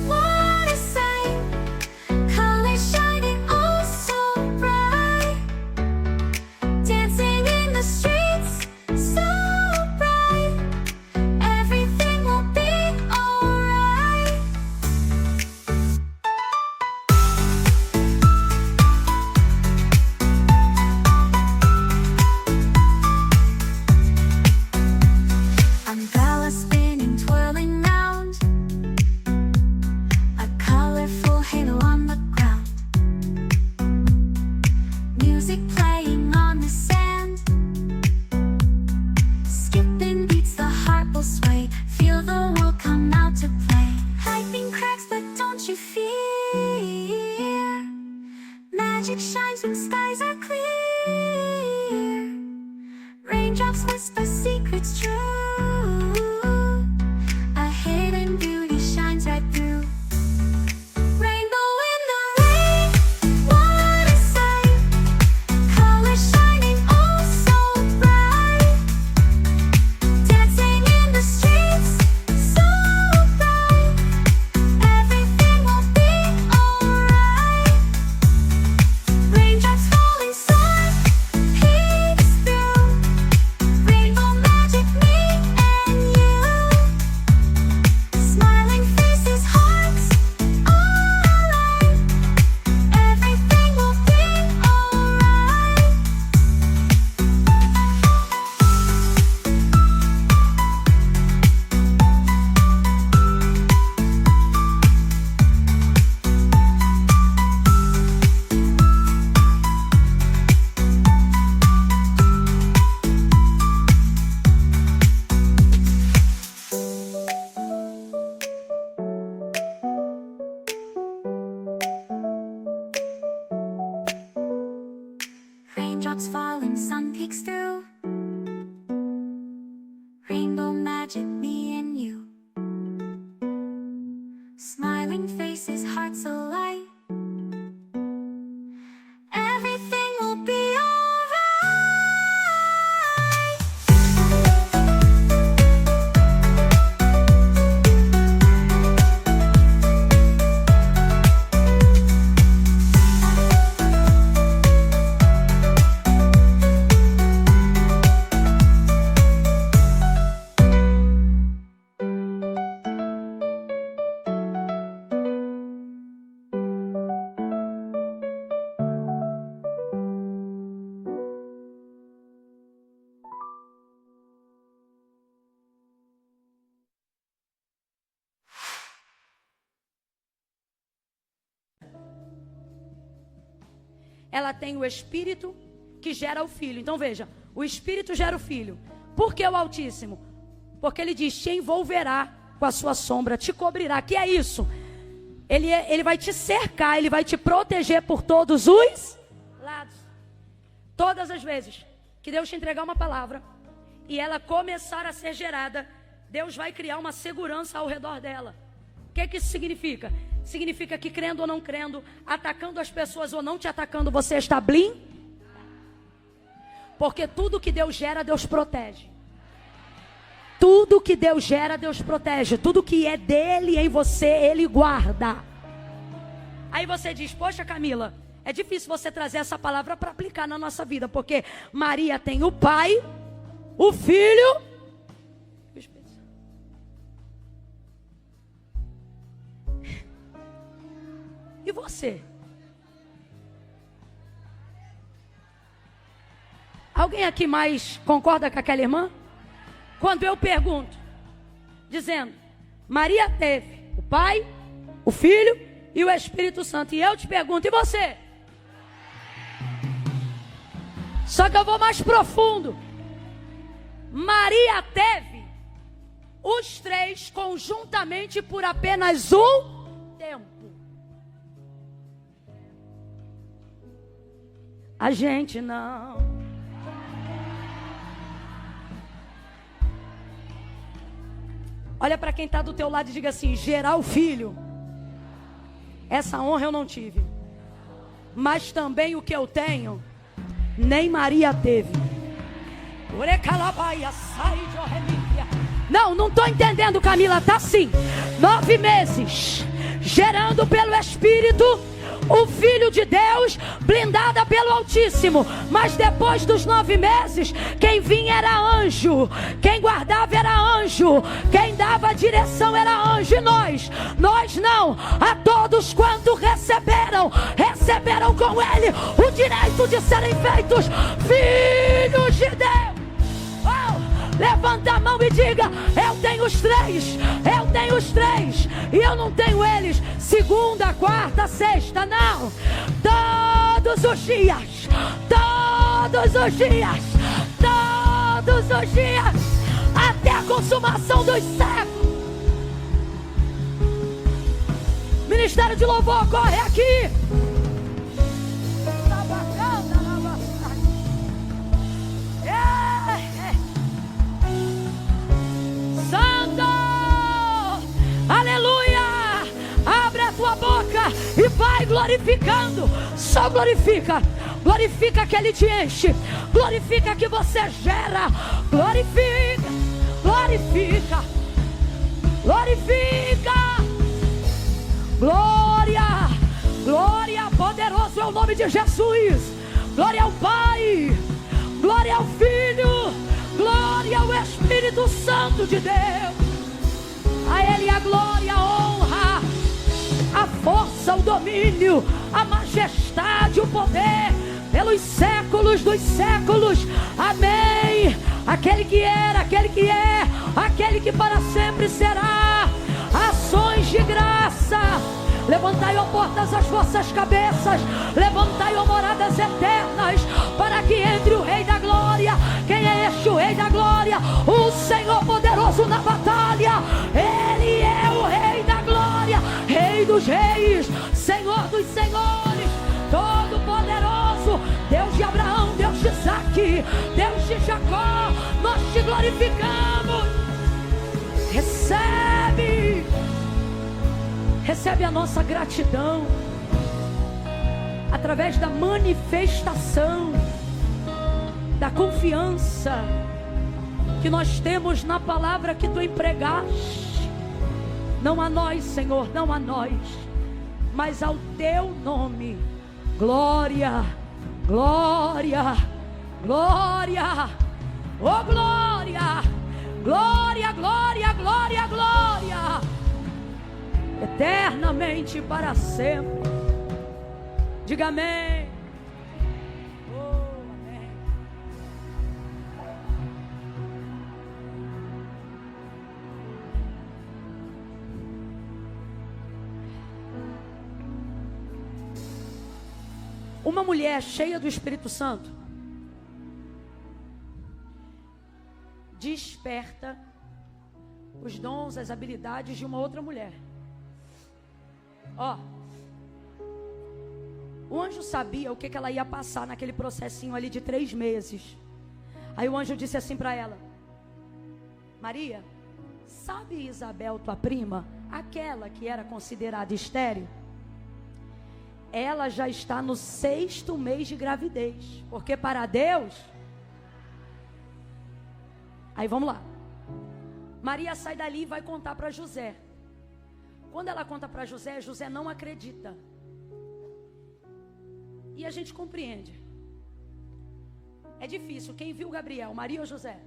what a sight. Colors shining oh so bright, dancing in the streets so bright. Everything will be alright. Umbrella spinning, twirling round, a colorful halo on the ground. Music playing on the sand, skipping beats, the heart will sway. Feel the world come out to play. Lightning cracks but don't you fear, magic shines when skies are clear. Raindrops whisper secrets true, a hidden beauty shines right through. Rainbow in the rain, what a sight. Colors shining oh so bright, dancing in the streets so bright. Everything will be alright. Raindrops falling soft, peeks through. Rainbow magic, me and you. Smiling faces, hearts alight. Everything will be alright. Raindrops falling, sun peeks through. Rainbow magic, me and you. Smiling faces, hearts alight. Everything will be alright. Ela tem o Espírito que gera o Filho. Então veja, o Espírito gera o Filho. Por que o Altíssimo? Porque ele diz, te envolverá com a sua sombra, te cobrirá. Que é isso? Ele vai te cercar, ele vai te proteger por todos os lados. Todas as vezes que Deus te entregar uma palavra e ela começar a ser gerada, Deus vai criar uma segurança ao redor dela. O que isso significa? Significa que crendo ou não crendo, atacando as pessoas ou não te atacando, você está blindado. Porque tudo que Deus gera, Deus protege. Tudo que Deus gera, Deus protege. Tudo que é dele em você, ele guarda. Aí você diz, poxa Camila, é difícil você trazer essa palavra para aplicar na nossa vida. Porque Maria tem o Pai, o Filho e o Espírito Santo. E você? Alguém aqui mais concorda com aquela irmã? Quando eu pergunto, dizendo, Maria teve o Pai, o Filho e o Espírito Santo. E eu te pergunto, e você? Só que eu vou mais profundo. Maria teve os três conjuntamente por apenas um tempo. A gente não. Olha para quem está do teu lado e diga assim, gerar o filho. Essa honra eu não tive. Mas também o que eu tenho, nem Maria teve. Não estou entendendo, Camila, tá sim. 9 meses, gerando pelo Espírito, o Filho de Deus, blindada pelo Altíssimo. Mas depois dos 9 meses, quem vinha era anjo, quem guardava era anjo, quem dava a direção era anjo. E nós não. A todos quanto receberam com ele o direito de serem feitos filhos de Deus. Levanta a mão e diga, eu tenho os três, e eu não tenho eles segunda, quarta, sexta, não. Todos os dias, até a consumação dos séculos. Ministério de Louvor, corre aqui. Aleluia! Abre a tua boca e vai glorificando. Só glorifica. Glorifica que ele te enche. Glorifica que você gera. Glorifica. Glória, poderoso é o nome de Jesus. Glória ao Pai. Glória ao Filho. Glória ao Espírito Santo de Deus. A ele a glória, a honra, a força, o domínio, a majestade, o poder, pelos séculos dos séculos. Amém. Aquele que era, aquele que é, aquele que para sempre será. Ações de graça. Levantai, ó portas, as vossas cabeças. Levantai, ó moradas eternas, para que entre o Rei da Glória. Quem é este, o Rei da Glória? O Senhor poderoso na batalha. Ele é o Rei da Glória, Rei dos reis, Senhor dos senhores, todo poderoso, Deus de Abraão, Deus de Isaque, Deus de Jacó. Nós te glorificamos. Recebe a nossa gratidão através da manifestação da confiança que nós temos na palavra que tu empregaste. Não a nós, Senhor, não a nós, mas ao teu nome. Glória, glória, glória, oh glória, glória, glória, glória, glória, eternamente para sempre. Diga amém. Oh, amém. Uma mulher cheia do Espírito Santo desperta os dons, as habilidades de uma outra mulher. Ó, o anjo sabia o que ela ia passar naquele processinho ali de 3 meses. Aí o anjo disse assim para ela: Maria, sabe Isabel, tua prima, aquela que era considerada estéril? Ela já está no 6º mês de gravidez, porque para Deus Aí vamos lá. Maria sai dali e vai contar para José. Quando ela conta para José, José não acredita. E a gente compreende. É difícil. Quem viu Gabriel, Maria ou José?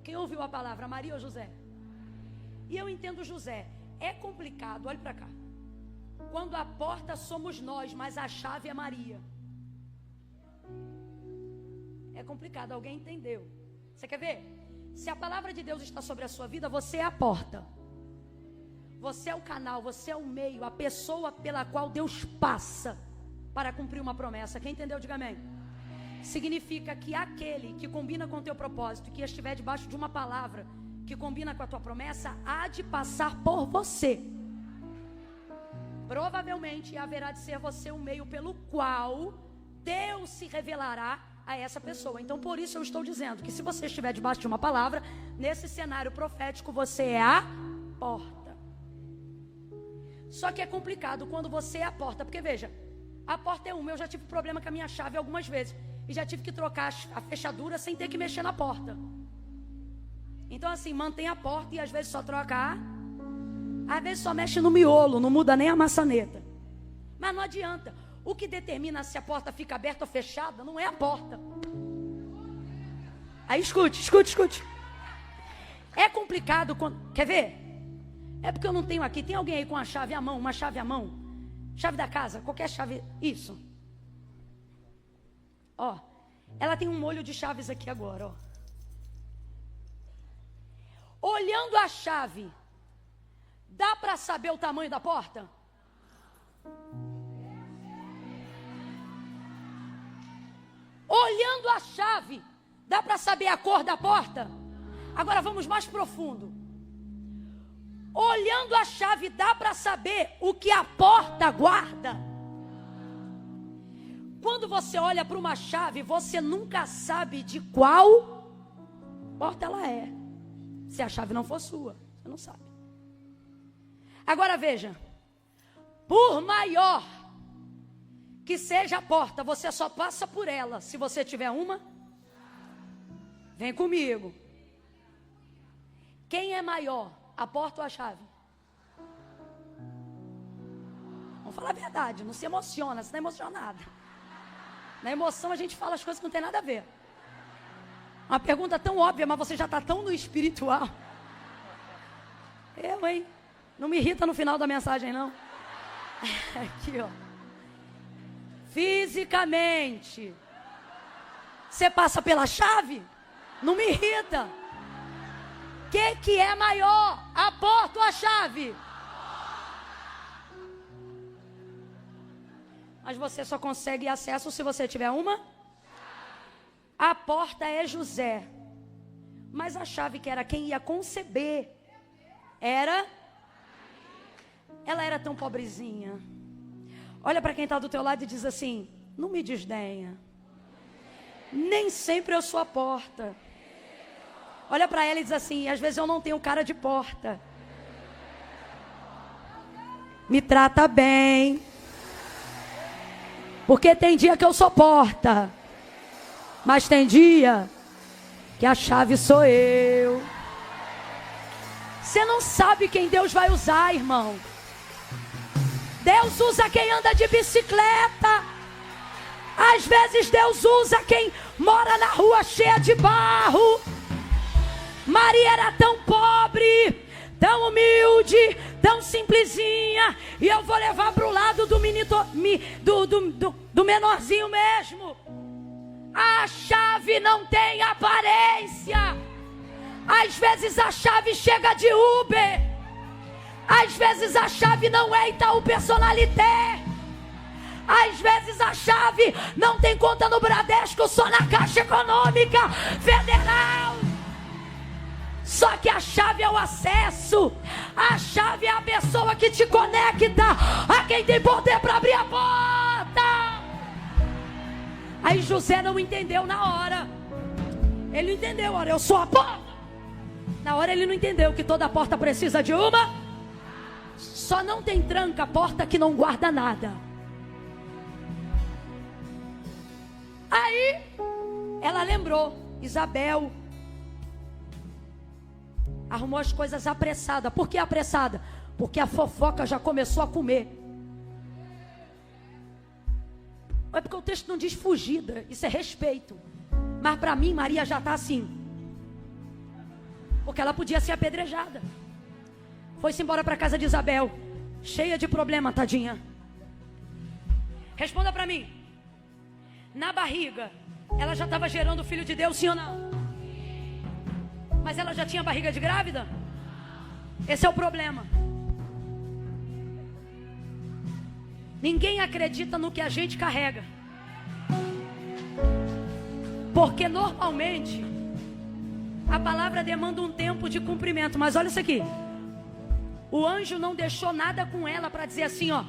Quem ouviu a palavra, Maria ou José? E eu entendo José. É complicado, olhe para cá. Quando a porta somos nós, mas a chave é Maria. É complicado, alguém entendeu? Você quer ver? Se a palavra de Deus está sobre a sua vida, você é a porta. Você é o canal, você é o meio, a pessoa pela qual Deus passa para cumprir uma promessa. Quem entendeu, diga amém. Significa que aquele que combina com o teu propósito, que estiver debaixo de uma palavra que combina com a tua promessa, há de passar por você. Provavelmente haverá de ser você o meio pelo qual Deus se revelará a essa pessoa. Então por isso eu estou dizendo que se você estiver debaixo de uma palavra, nesse cenário profético você é a porta. Só que é complicado quando você é a porta, porque veja, a porta é uma. Eu já tive problema com a minha chave algumas vezes e já tive que trocar a fechadura sem ter que mexer na porta. Então assim, mantém a porta e às vezes só troca às vezes só mexe no miolo, não muda nem a maçaneta. Mas não adianta. O que determina se a porta fica aberta ou fechada não é a porta. Aí escute. É complicado quando... Quer ver? É porque eu não tenho aqui. Tem alguém aí com a chave à mão? Uma chave à mão? Chave da casa? Qualquer chave. Isso. Ó. Ela tem um molho de chaves aqui agora, ó. Olhando a chave, dá para saber o tamanho da porta? Olhando a chave, dá para saber a cor da porta? Agora vamos mais profundo. Olhando a chave, dá para saber o que a porta guarda? Quando você olha para uma chave, você nunca sabe de qual porta ela é. Se a chave não for sua, você não sabe. Agora veja, por maior que seja a porta, você só passa por ela se você tiver uma. Vem comigo. Quem é maior, a porta ou a chave? Vamos falar a verdade, não se emociona, você está emocionada. Na emoção a gente fala as coisas que não tem nada a ver. Uma pergunta tão óbvia, mas você já está tão no espiritual. Hein? Não me irrita no final da mensagem, não. Aqui, ó. Fisicamente. Você passa pela chave? Não me irrita. O que é maior? A porta ou a chave? Mas você só consegue acesso se você tiver uma. A porta é José. Mas a chave, que era quem ia conceber, ela era tão pobrezinha. Olha para quem está do teu lado e diz assim: não me desdenha. Nem sempre eu sou a porta. Olha para ela e diz assim: às vezes eu não tenho cara de porta. Me trata bem. Porque tem dia que eu sou porta. Mas tem dia que a chave sou eu. Você não sabe quem Deus vai usar, irmão. Deus usa quem anda de bicicleta. Às vezes Deus usa quem mora na rua cheia de barro. Maria era tão pobre, tão humilde, tão simplesinha. E eu vou levar para o lado do menorzinho mesmo. A chave não tem aparência. Às vezes a chave chega de Uber. Às vezes a chave não é Itaú Personalité. Às vezes a chave não tem conta no Bradesco, só na Caixa Econômica Federal. Só que a chave é o acesso. A chave é a pessoa que te conecta a quem tem poder para abrir a porta. Aí José não entendeu na hora. Ele não entendeu, olha, eu sou a porta. Na hora ele não entendeu que toda porta precisa de uma. Só não tem tranca a porta que não guarda nada. Aí ela lembrou, Isabel, Arrumou as coisas apressada. Por que apressada? Porque a fofoca já começou a comer. É porque o texto não diz fugida, isso é respeito. Mas para mim, Maria já está assim. Porque ela podia ser apedrejada. Foi-se embora para a casa de Isabel, cheia de problema, tadinha. Responda para mim. Na barriga, ela já estava gerando o filho de Deus, sim ou não? Mas ela já tinha barriga de grávida? Esse é o problema. Ninguém acredita no que a gente carrega. Porque normalmente a palavra demanda um tempo de cumprimento. Mas olha isso aqui. O anjo não deixou nada com ela para dizer assim, ó,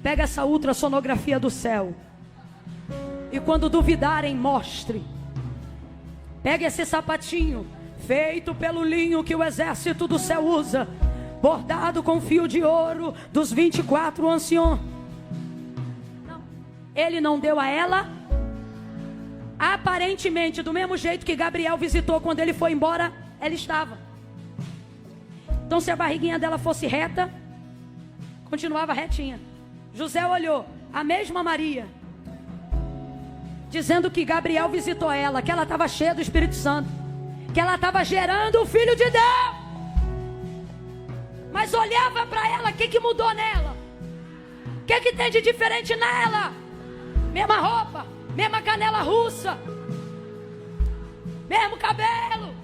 pega essa ultrassonografia do céu. E quando duvidarem, mostre. Pega esse sapatinho feito pelo linho que o exército do céu usa, bordado com fio de ouro dos 24 anciões. Não. Ele não deu a ela. Aparentemente, do mesmo jeito que Gabriel visitou quando ele foi embora, ela estava. Então, se a barriguinha dela fosse reta, continuava retinha. José olhou, a mesma Maria, dizendo que Gabriel visitou ela, que ela estava cheia do Espírito Santo, que ela estava gerando o Filho de Deus. Mas olhava para ela, o que mudou nela? O que tem de diferente nela? Mesma roupa, mesma canela russa, mesmo cabelo.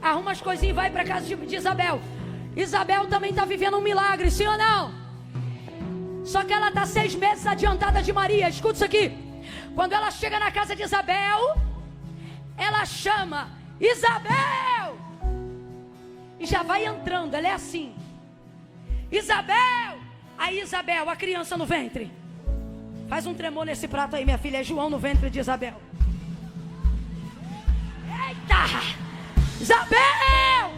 Arruma as coisinhas e vai para casa de Isabel. Isabel também está vivendo um milagre, sim ou não? Só que ela está 6 meses adiantada de Maria. Escuta isso aqui. Quando ela chega na casa de Isabel, ela chama Isabel. E já vai entrando, ela é assim. Isabel. Aí Isabel, a criança no ventre. Faz um tremor nesse prato aí, minha filha. É João no ventre de Isabel. Eita! Isabel!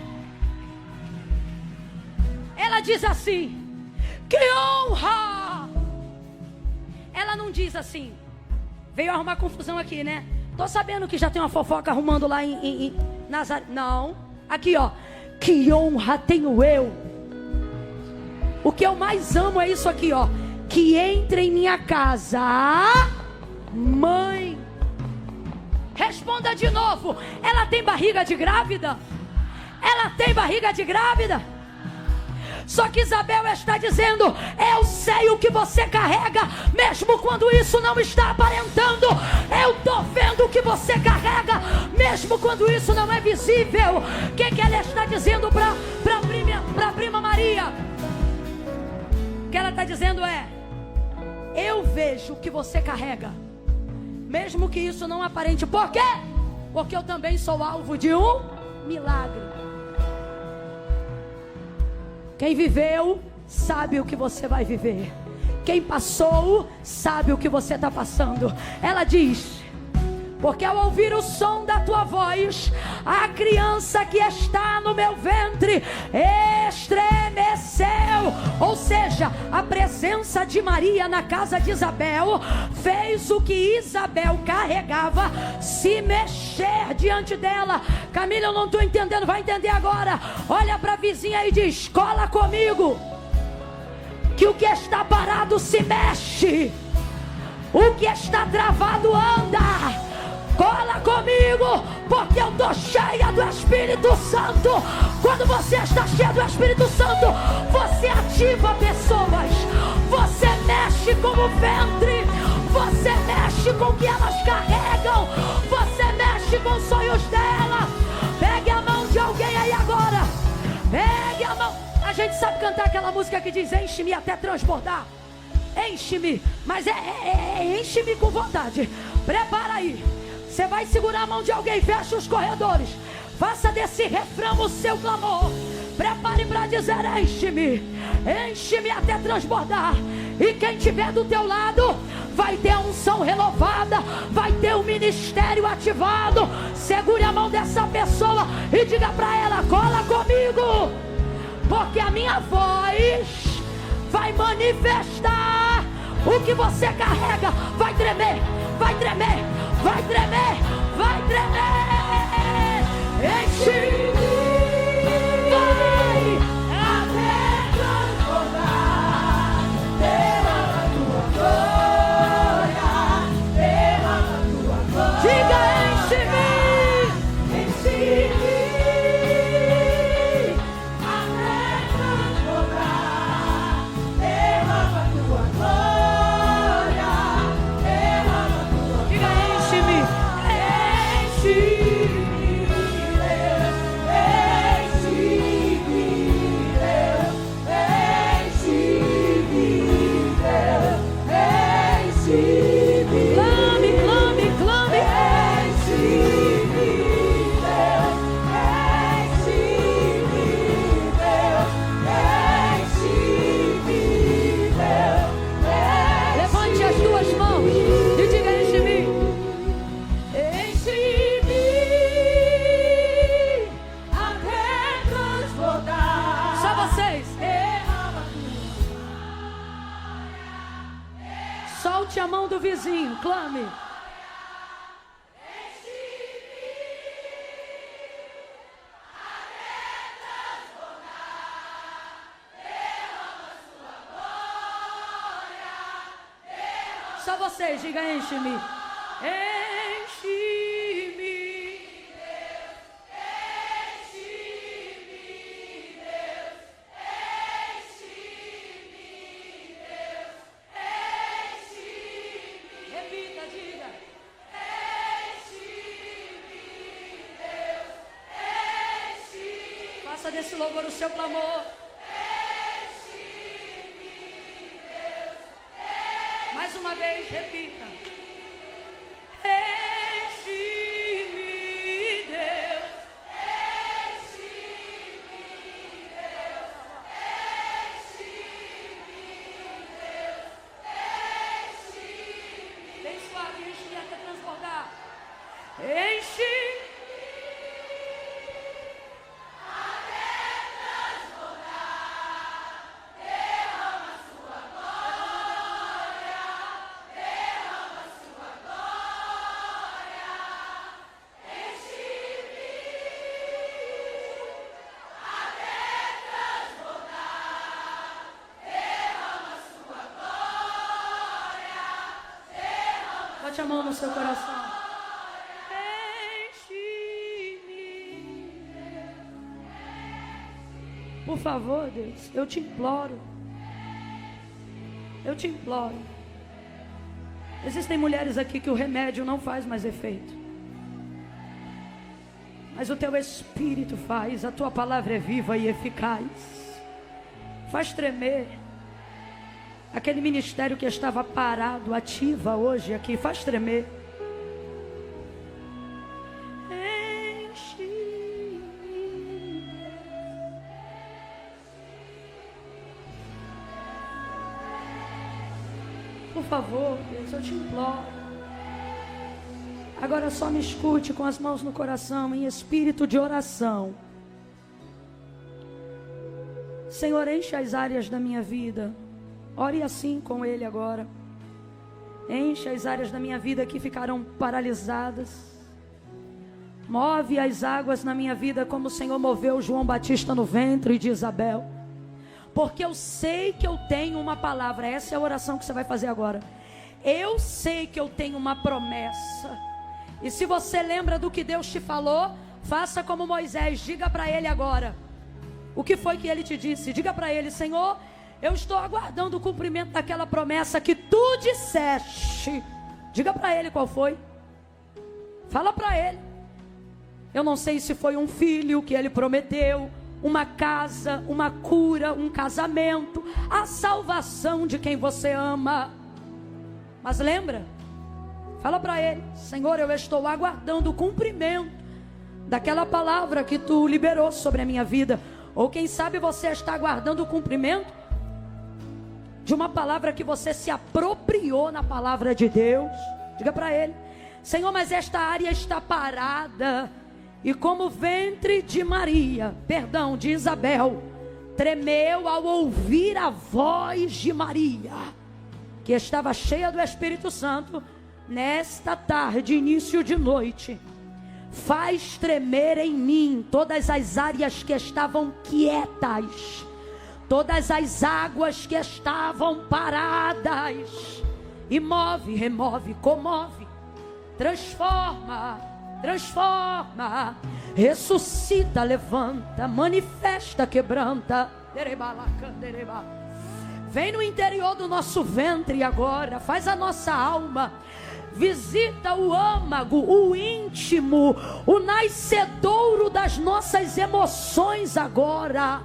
Ela diz assim, que honra! Ela não diz assim, veio arrumar confusão aqui, né? Tô sabendo que já tem uma fofoca arrumando lá em Nazaré. Não, aqui ó, que honra tenho eu. O que eu mais amo é isso aqui ó, que entre em minha casa, mãe. Responda de novo. Ela tem barriga de grávida? Ela tem barriga de grávida? Só que Isabel está dizendo, eu sei o que você carrega, mesmo quando isso não está aparentando. Eu estou vendo o que você carrega, mesmo quando isso não é visível. O que ela está dizendo para a prima Maria? O que ela está dizendo é, eu vejo o que você carrega, mesmo que isso não aparente. Por quê? Porque eu também sou alvo de um milagre. Quem viveu, sabe o que você vai viver. Quem passou, sabe o que você está passando. Ela diz, porque ao ouvir o som da tua voz, a criança que está no meu ventre estremeceu. Ou seja, a presença de Maria na casa de Isabel fez o que Isabel carregava se mexer diante dela. Camila, eu não estou entendendo, vai entender agora. Olha para a vizinha e diz, cola comigo, que o que está parado se mexe, o que está travado anda. Cola comigo, porque eu estou cheia do Espírito Santo. Quando você está cheia do Espírito Santo, você ativa pessoas, você mexe com o ventre, você mexe com o que elas carregam, você mexe com os sonhos dela. Pegue a mão de alguém aí agora, pegue a mão. A gente sabe cantar aquela música que diz, enche-me até transbordar. Enche-me, mas enche-me com vontade. Prepara aí. Você vai segurar a mão de alguém, fecha os corredores, faça desse refrão o seu clamor. Prepare para dizer, enche-me, enche-me até transbordar. E quem estiver do teu lado, vai ter a unção renovada, vai ter o ministério ativado. Segure a mão dessa pessoa e diga para ela, cola comigo, porque a minha voz vai manifestar o que você carrega. Vai tremer, vai tremer, vai tremer, vai tremer. Enche-me Solte a mão do vizinho, clame. Só vocês, diga enche-me. Enche-me. Repita, diga. Faça desse louvor o seu clamor. Mais uma vez, repita. Enche-me, Deus. Enche-me, Deus. Enche-me, Deus. Enche-me. Bem suave, enche-me até transbordar. Enche. Bote a mão no seu coração. Enche-me. Por favor, Deus, eu te imploro. Eu te imploro. Existem mulheres aqui que o remédio não faz mais efeito. Mas o teu Espírito faz. A tua palavra é viva e eficaz. Faz tremer. Aquele ministério que estava parado, ativa hoje aqui, faz tremer. Enche-me. Por favor, Deus, eu te imploro. Agora só me escute com as mãos no coração, em espírito de oração. Senhor, enche as áreas da minha vida. Ore assim com Ele agora. Enche as áreas da minha vida que ficaram paralisadas. Move as águas na minha vida como o Senhor moveu João Batista no ventre de Isabel. Porque eu sei que eu tenho uma palavra. Essa é a oração que você vai fazer agora. Eu sei que eu tenho uma promessa. E se você lembra do que Deus te falou, faça como Moisés. Diga para Ele agora. O que foi que Ele te disse? Diga para Ele: Senhor, eu estou aguardando o cumprimento daquela promessa que tu disseste. Diga para Ele qual foi. Fala para Ele. Eu não sei se foi um filho que Ele prometeu, uma casa, uma cura, um casamento, a salvação de quem você ama. Mas lembra? Fala para Ele: Senhor, eu estou aguardando o cumprimento daquela palavra que tu liberou sobre a minha vida. Ou quem sabe você está aguardando o cumprimento de uma palavra que você se apropriou na palavra de Deus. Diga para Ele: Senhor, mas esta área está parada. E como o ventre de Maria, de Isabel, tremeu ao ouvir a voz de Maria, que estava cheia do Espírito Santo, nesta tarde, início de noite, faz tremer em mim todas as áreas que estavam quietas, todas as águas que estavam paradas, e move, remove, comove, transforma, ressuscita, levanta, manifesta, quebranta. Vem no interior do nosso ventre agora, faz a nossa alma, visita o âmago, o íntimo, o nascedouro das nossas emoções agora.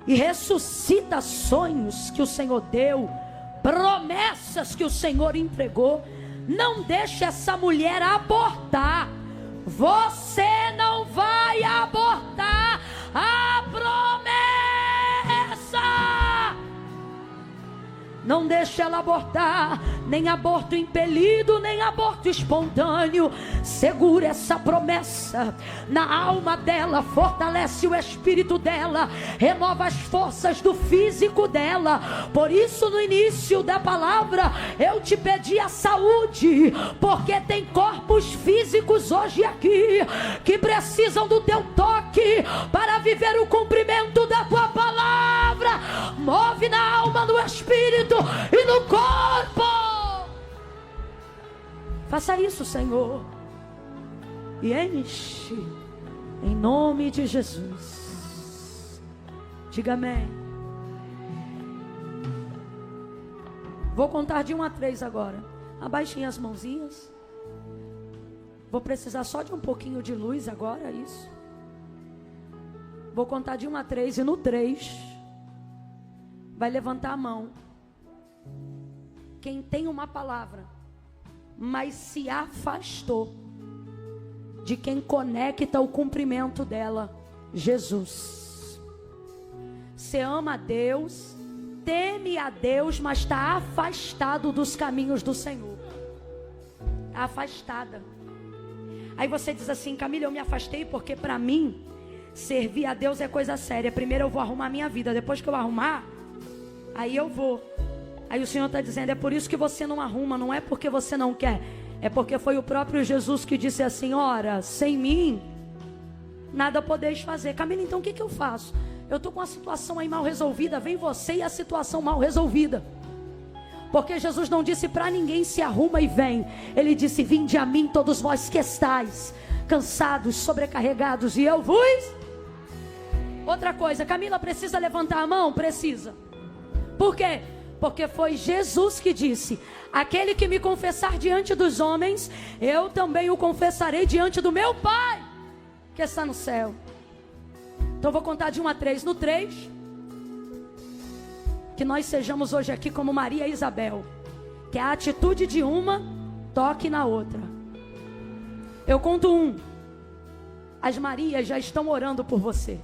e ressuscita sonhos que o Senhor deu, promessas que o Senhor entregou. Não deixe essa mulher abortar. Você não vai abortar a promessa. Não deixe ela abortar, nem aborto impelido, nem aborto espontâneo. Segura essa promessa na alma dela, fortalece o espírito dela, renova as forças do físico dela. Por isso, no início da palavra, eu te pedi a saúde, porque tem corpos físicos hoje aqui que precisam do teu toque para viver o cumprimento da tua palavra. Move na alma, no espírito e no corpo. Faça isso, Senhor, e enche em nome de Jesus. Diga amém. Vou contar de 1 a 3 agora. Abaixem as mãozinhas. Vou precisar só de um pouquinho de luz agora, isso. Vou contar de 1 a 3 e no 3 vai levantar a mão quem tem uma palavra, mas se afastou de quem conecta o cumprimento dela, Jesus. Você ama a Deus, teme a Deus, mas está afastado dos caminhos do Senhor. Afastada. Aí você diz assim: Camila, eu me afastei porque para mim servir a Deus é coisa séria. Primeiro eu vou arrumar a minha vida, depois que eu arrumar, aí eu vou. Aí o Senhor está dizendo: é por isso que você não arruma, não é porque você não quer, é porque foi o próprio Jesus que disse assim: ora, sem mim nada podeis fazer. Camila, então o que eu faço? Eu estou com a situação aí mal resolvida, vem você e a situação mal resolvida. Porque Jesus não disse para ninguém: se arruma e vem. Ele disse: vinde a mim todos vós que estáis cansados, sobrecarregados, e eu vos. Outra coisa, Camila, precisa levantar a mão? Precisa. Por quê? Porque foi Jesus que disse: aquele que me confessar diante dos homens, eu também o confessarei diante do meu Pai que está no céu. Então vou contar de 1 a 3. No 3, que nós sejamos hoje aqui como Maria e Isabel, que a atitude de uma toque na outra. Eu conto 1. As Marias já estão orando por você.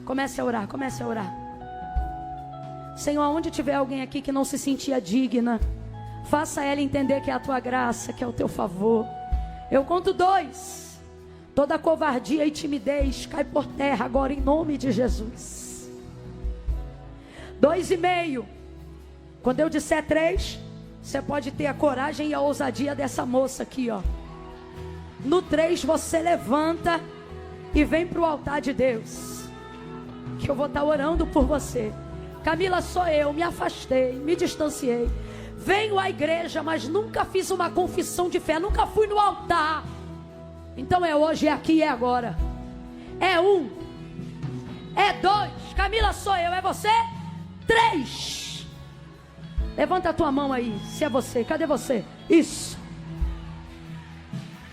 Comece a orar, comece a orar. Senhor, onde tiver alguém aqui que não se sentia digna, faça ela entender que é a tua graça, que é o teu favor. Eu conto 2. Toda covardia e timidez cai por terra agora em nome de Jesus. 2,5. Quando eu disser 3, você pode ter a coragem e a ousadia dessa moça aqui, ó. No 3 você levanta e vem para o altar de Deus, que eu vou estar orando por você. Camila, sou eu, me afastei, me distanciei. Venho à igreja, mas nunca fiz uma confissão de fé, nunca fui no altar. Então é hoje, é aqui, é agora. É 1, é 2. Camila, sou eu, é você? 3. Levanta a tua mão aí, se é você. Cadê você? Isso.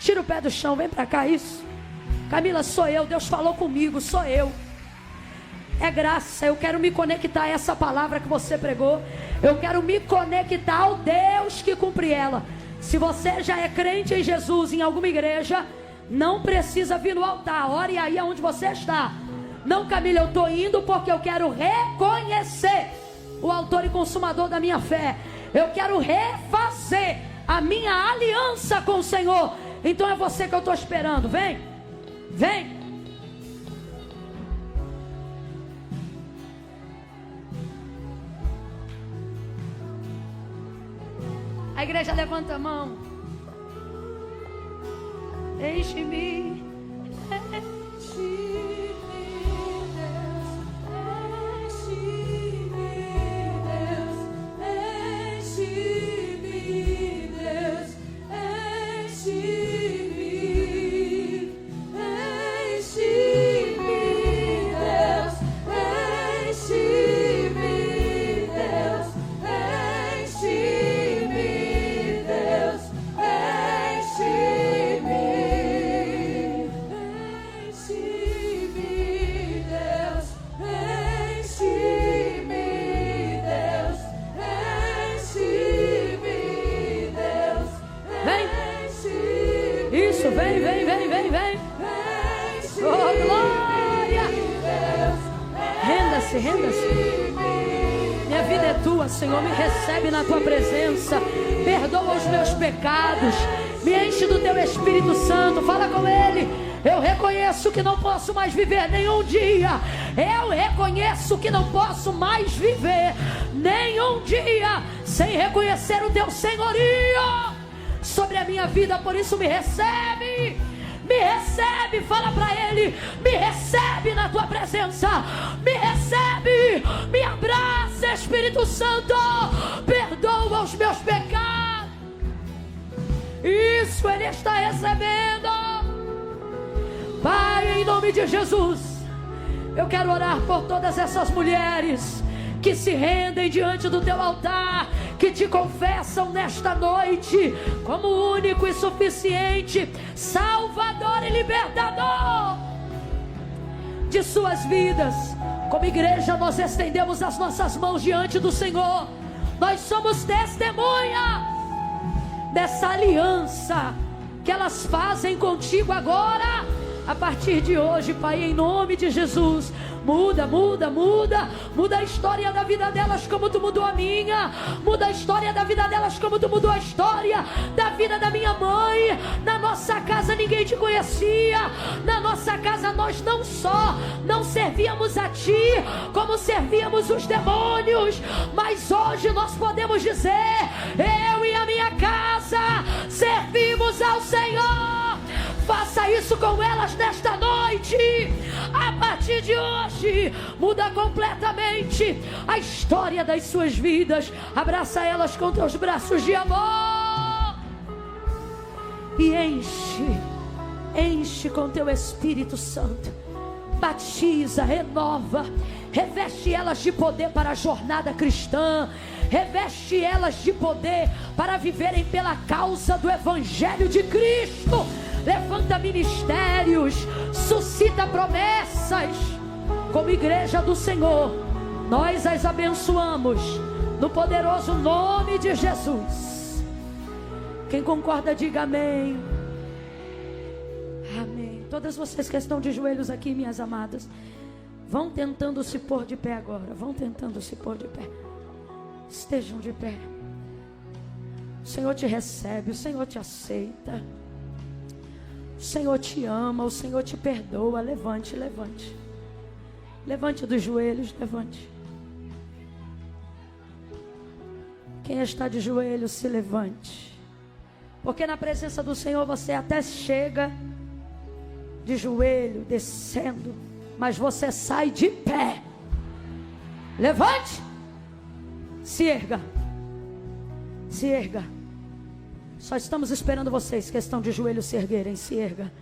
Tira o pé do chão, vem pra cá, isso. Camila, sou eu, Deus falou comigo, sou eu. É graça, eu quero me conectar a essa palavra que você pregou. Eu quero me conectar ao Deus que cumpre ela. Se você já é crente em Jesus em alguma igreja, não precisa vir no altar. Ore aí aonde você está. Não, Camila, eu estou indo porque eu quero reconhecer o autor e consumador da minha fé. Eu quero refazer a minha aliança com o Senhor. Então é você que eu estou esperando. Vem, vem. A igreja levanta a mão. Enche-me, enche-me, Deus, enche-me, Deus, enche-me, Deus, enche-me, enche-me, Deus, enche-me, Deus, enche-me. Renda-se, renda-se. Minha vida é tua, Senhor, me recebe na tua presença. Perdoa os meus pecados. Me enche do teu Espírito Santo. Fala com Ele. Eu reconheço que não posso mais viver nenhum dia. Eu reconheço que não posso mais viver nenhum dia sem reconhecer o teu senhorio sobre a minha vida. Por isso me recebe. Me recebe, fala para Ele. Me recebe na tua presença. Me recebe, me abraça, Espírito Santo. Perdoa os meus pecados. Isso Ele está recebendo. Pai, em nome de Jesus, eu quero orar por todas essas mulheres que se rendem diante do teu altar, que te confessam nesta noite como único e suficiente Salvador e Libertador de suas vidas. Como igreja, nós estendemos as nossas mãos diante do Senhor. Nós somos testemunha dessa aliança que elas fazem contigo agora. A partir de hoje, Pai, em nome de Jesus, muda a história da vida delas como tu mudou a minha. Muda a história da vida delas como tu mudou a história da vida da minha mãe. Na nossa casa ninguém te conhecia. Na nossa casa nós não só não servíamos a ti, como servíamos os demônios. Mas hoje nós podemos dizer: eu e a minha casa servimos ao Senhor. Faça isso com elas nesta noite. A partir de hoje, muda completamente a história das suas vidas. Abraça elas com teus braços de amor e enche com teu Espírito Santo. Batiza, renova, reveste elas de poder para a jornada cristã. Reveste elas de poder para viverem pela causa do Evangelho de Cristo. Levanta ministérios, suscita promessas. Como igreja do Senhor, nós as abençoamos no poderoso nome de Jesus. Quem concorda, diga amém. Amém. Todas vocês que estão de joelhos aqui, minhas amadas, vão tentando se pôr de pé agora. Vão tentando se pôr de pé. Estejam de pé. O Senhor te recebe, o Senhor te aceita. O Senhor te ama, o Senhor te perdoa. Levante, levante. Levante dos joelhos, levante. Quem está de joelhos, se levante. Porque na presença do Senhor você até chega de joelho, descendo, mas você sai de pé. Levante. Se erga. Se erga. Só estamos esperando vocês que estão de joelho se erguerem. Se erga.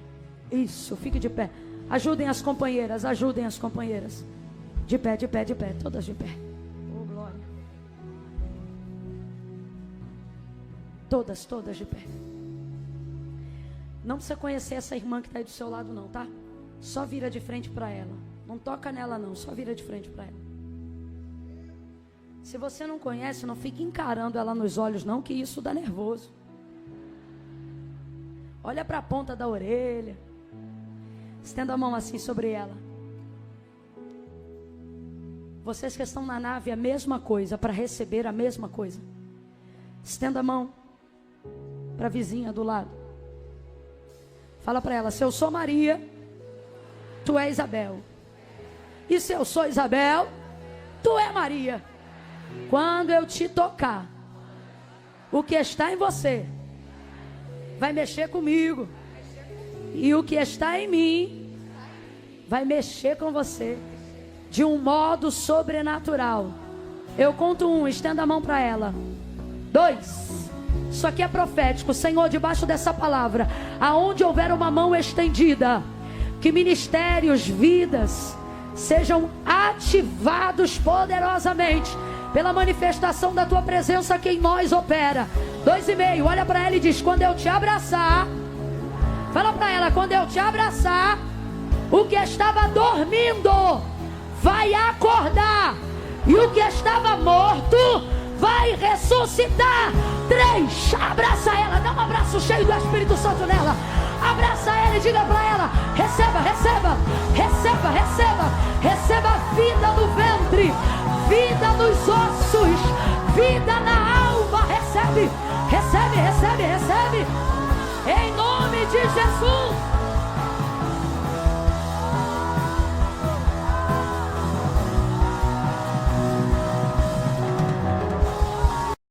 Isso, fique de pé. Ajudem as companheiras, ajudem as companheiras. De pé, de pé, de pé, todas de pé. Oh, glória. Todas de pé. Não precisa conhecer essa irmã que está aí do seu lado não, tá? Só vira de frente para ela. Não toca nela não, só vira de frente para ela. Se você não conhece, não fique encarando ela nos olhos não, que isso dá nervoso. Olha para a ponta da orelha. Estenda a mão assim sobre ela. Vocês que estão na nave, a mesma coisa, para receber a mesma coisa. Estenda a mão para a vizinha do lado. Fala para ela: se eu sou Maria, tu é Isabel. E se eu sou Isabel, tu é Maria. Quando eu te tocar, o que está em você vai mexer comigo. E o que está em mim vai mexer com você de um modo sobrenatural. Eu conto 1, estenda a mão para ela. 2, isso aqui é profético. Senhor, debaixo dessa palavra, aonde houver uma mão estendida, que ministérios, vidas sejam ativados poderosamente pela manifestação da tua presença que em nós opera. 2,5, olha para ela e diz: quando eu te abraçar, fala para ela, quando eu te abraçar, o que estava dormindo vai acordar, e o que estava morto vai ressuscitar. 3, abraça ela, dá um abraço cheio do Espírito Santo nela. Abraça ela e diga para ela: receba, receba, receba, receba. receba vida no ventre, vida nos ossos, vida na alma. Recebe, recebe, recebe, recebe, em nome de Jesus.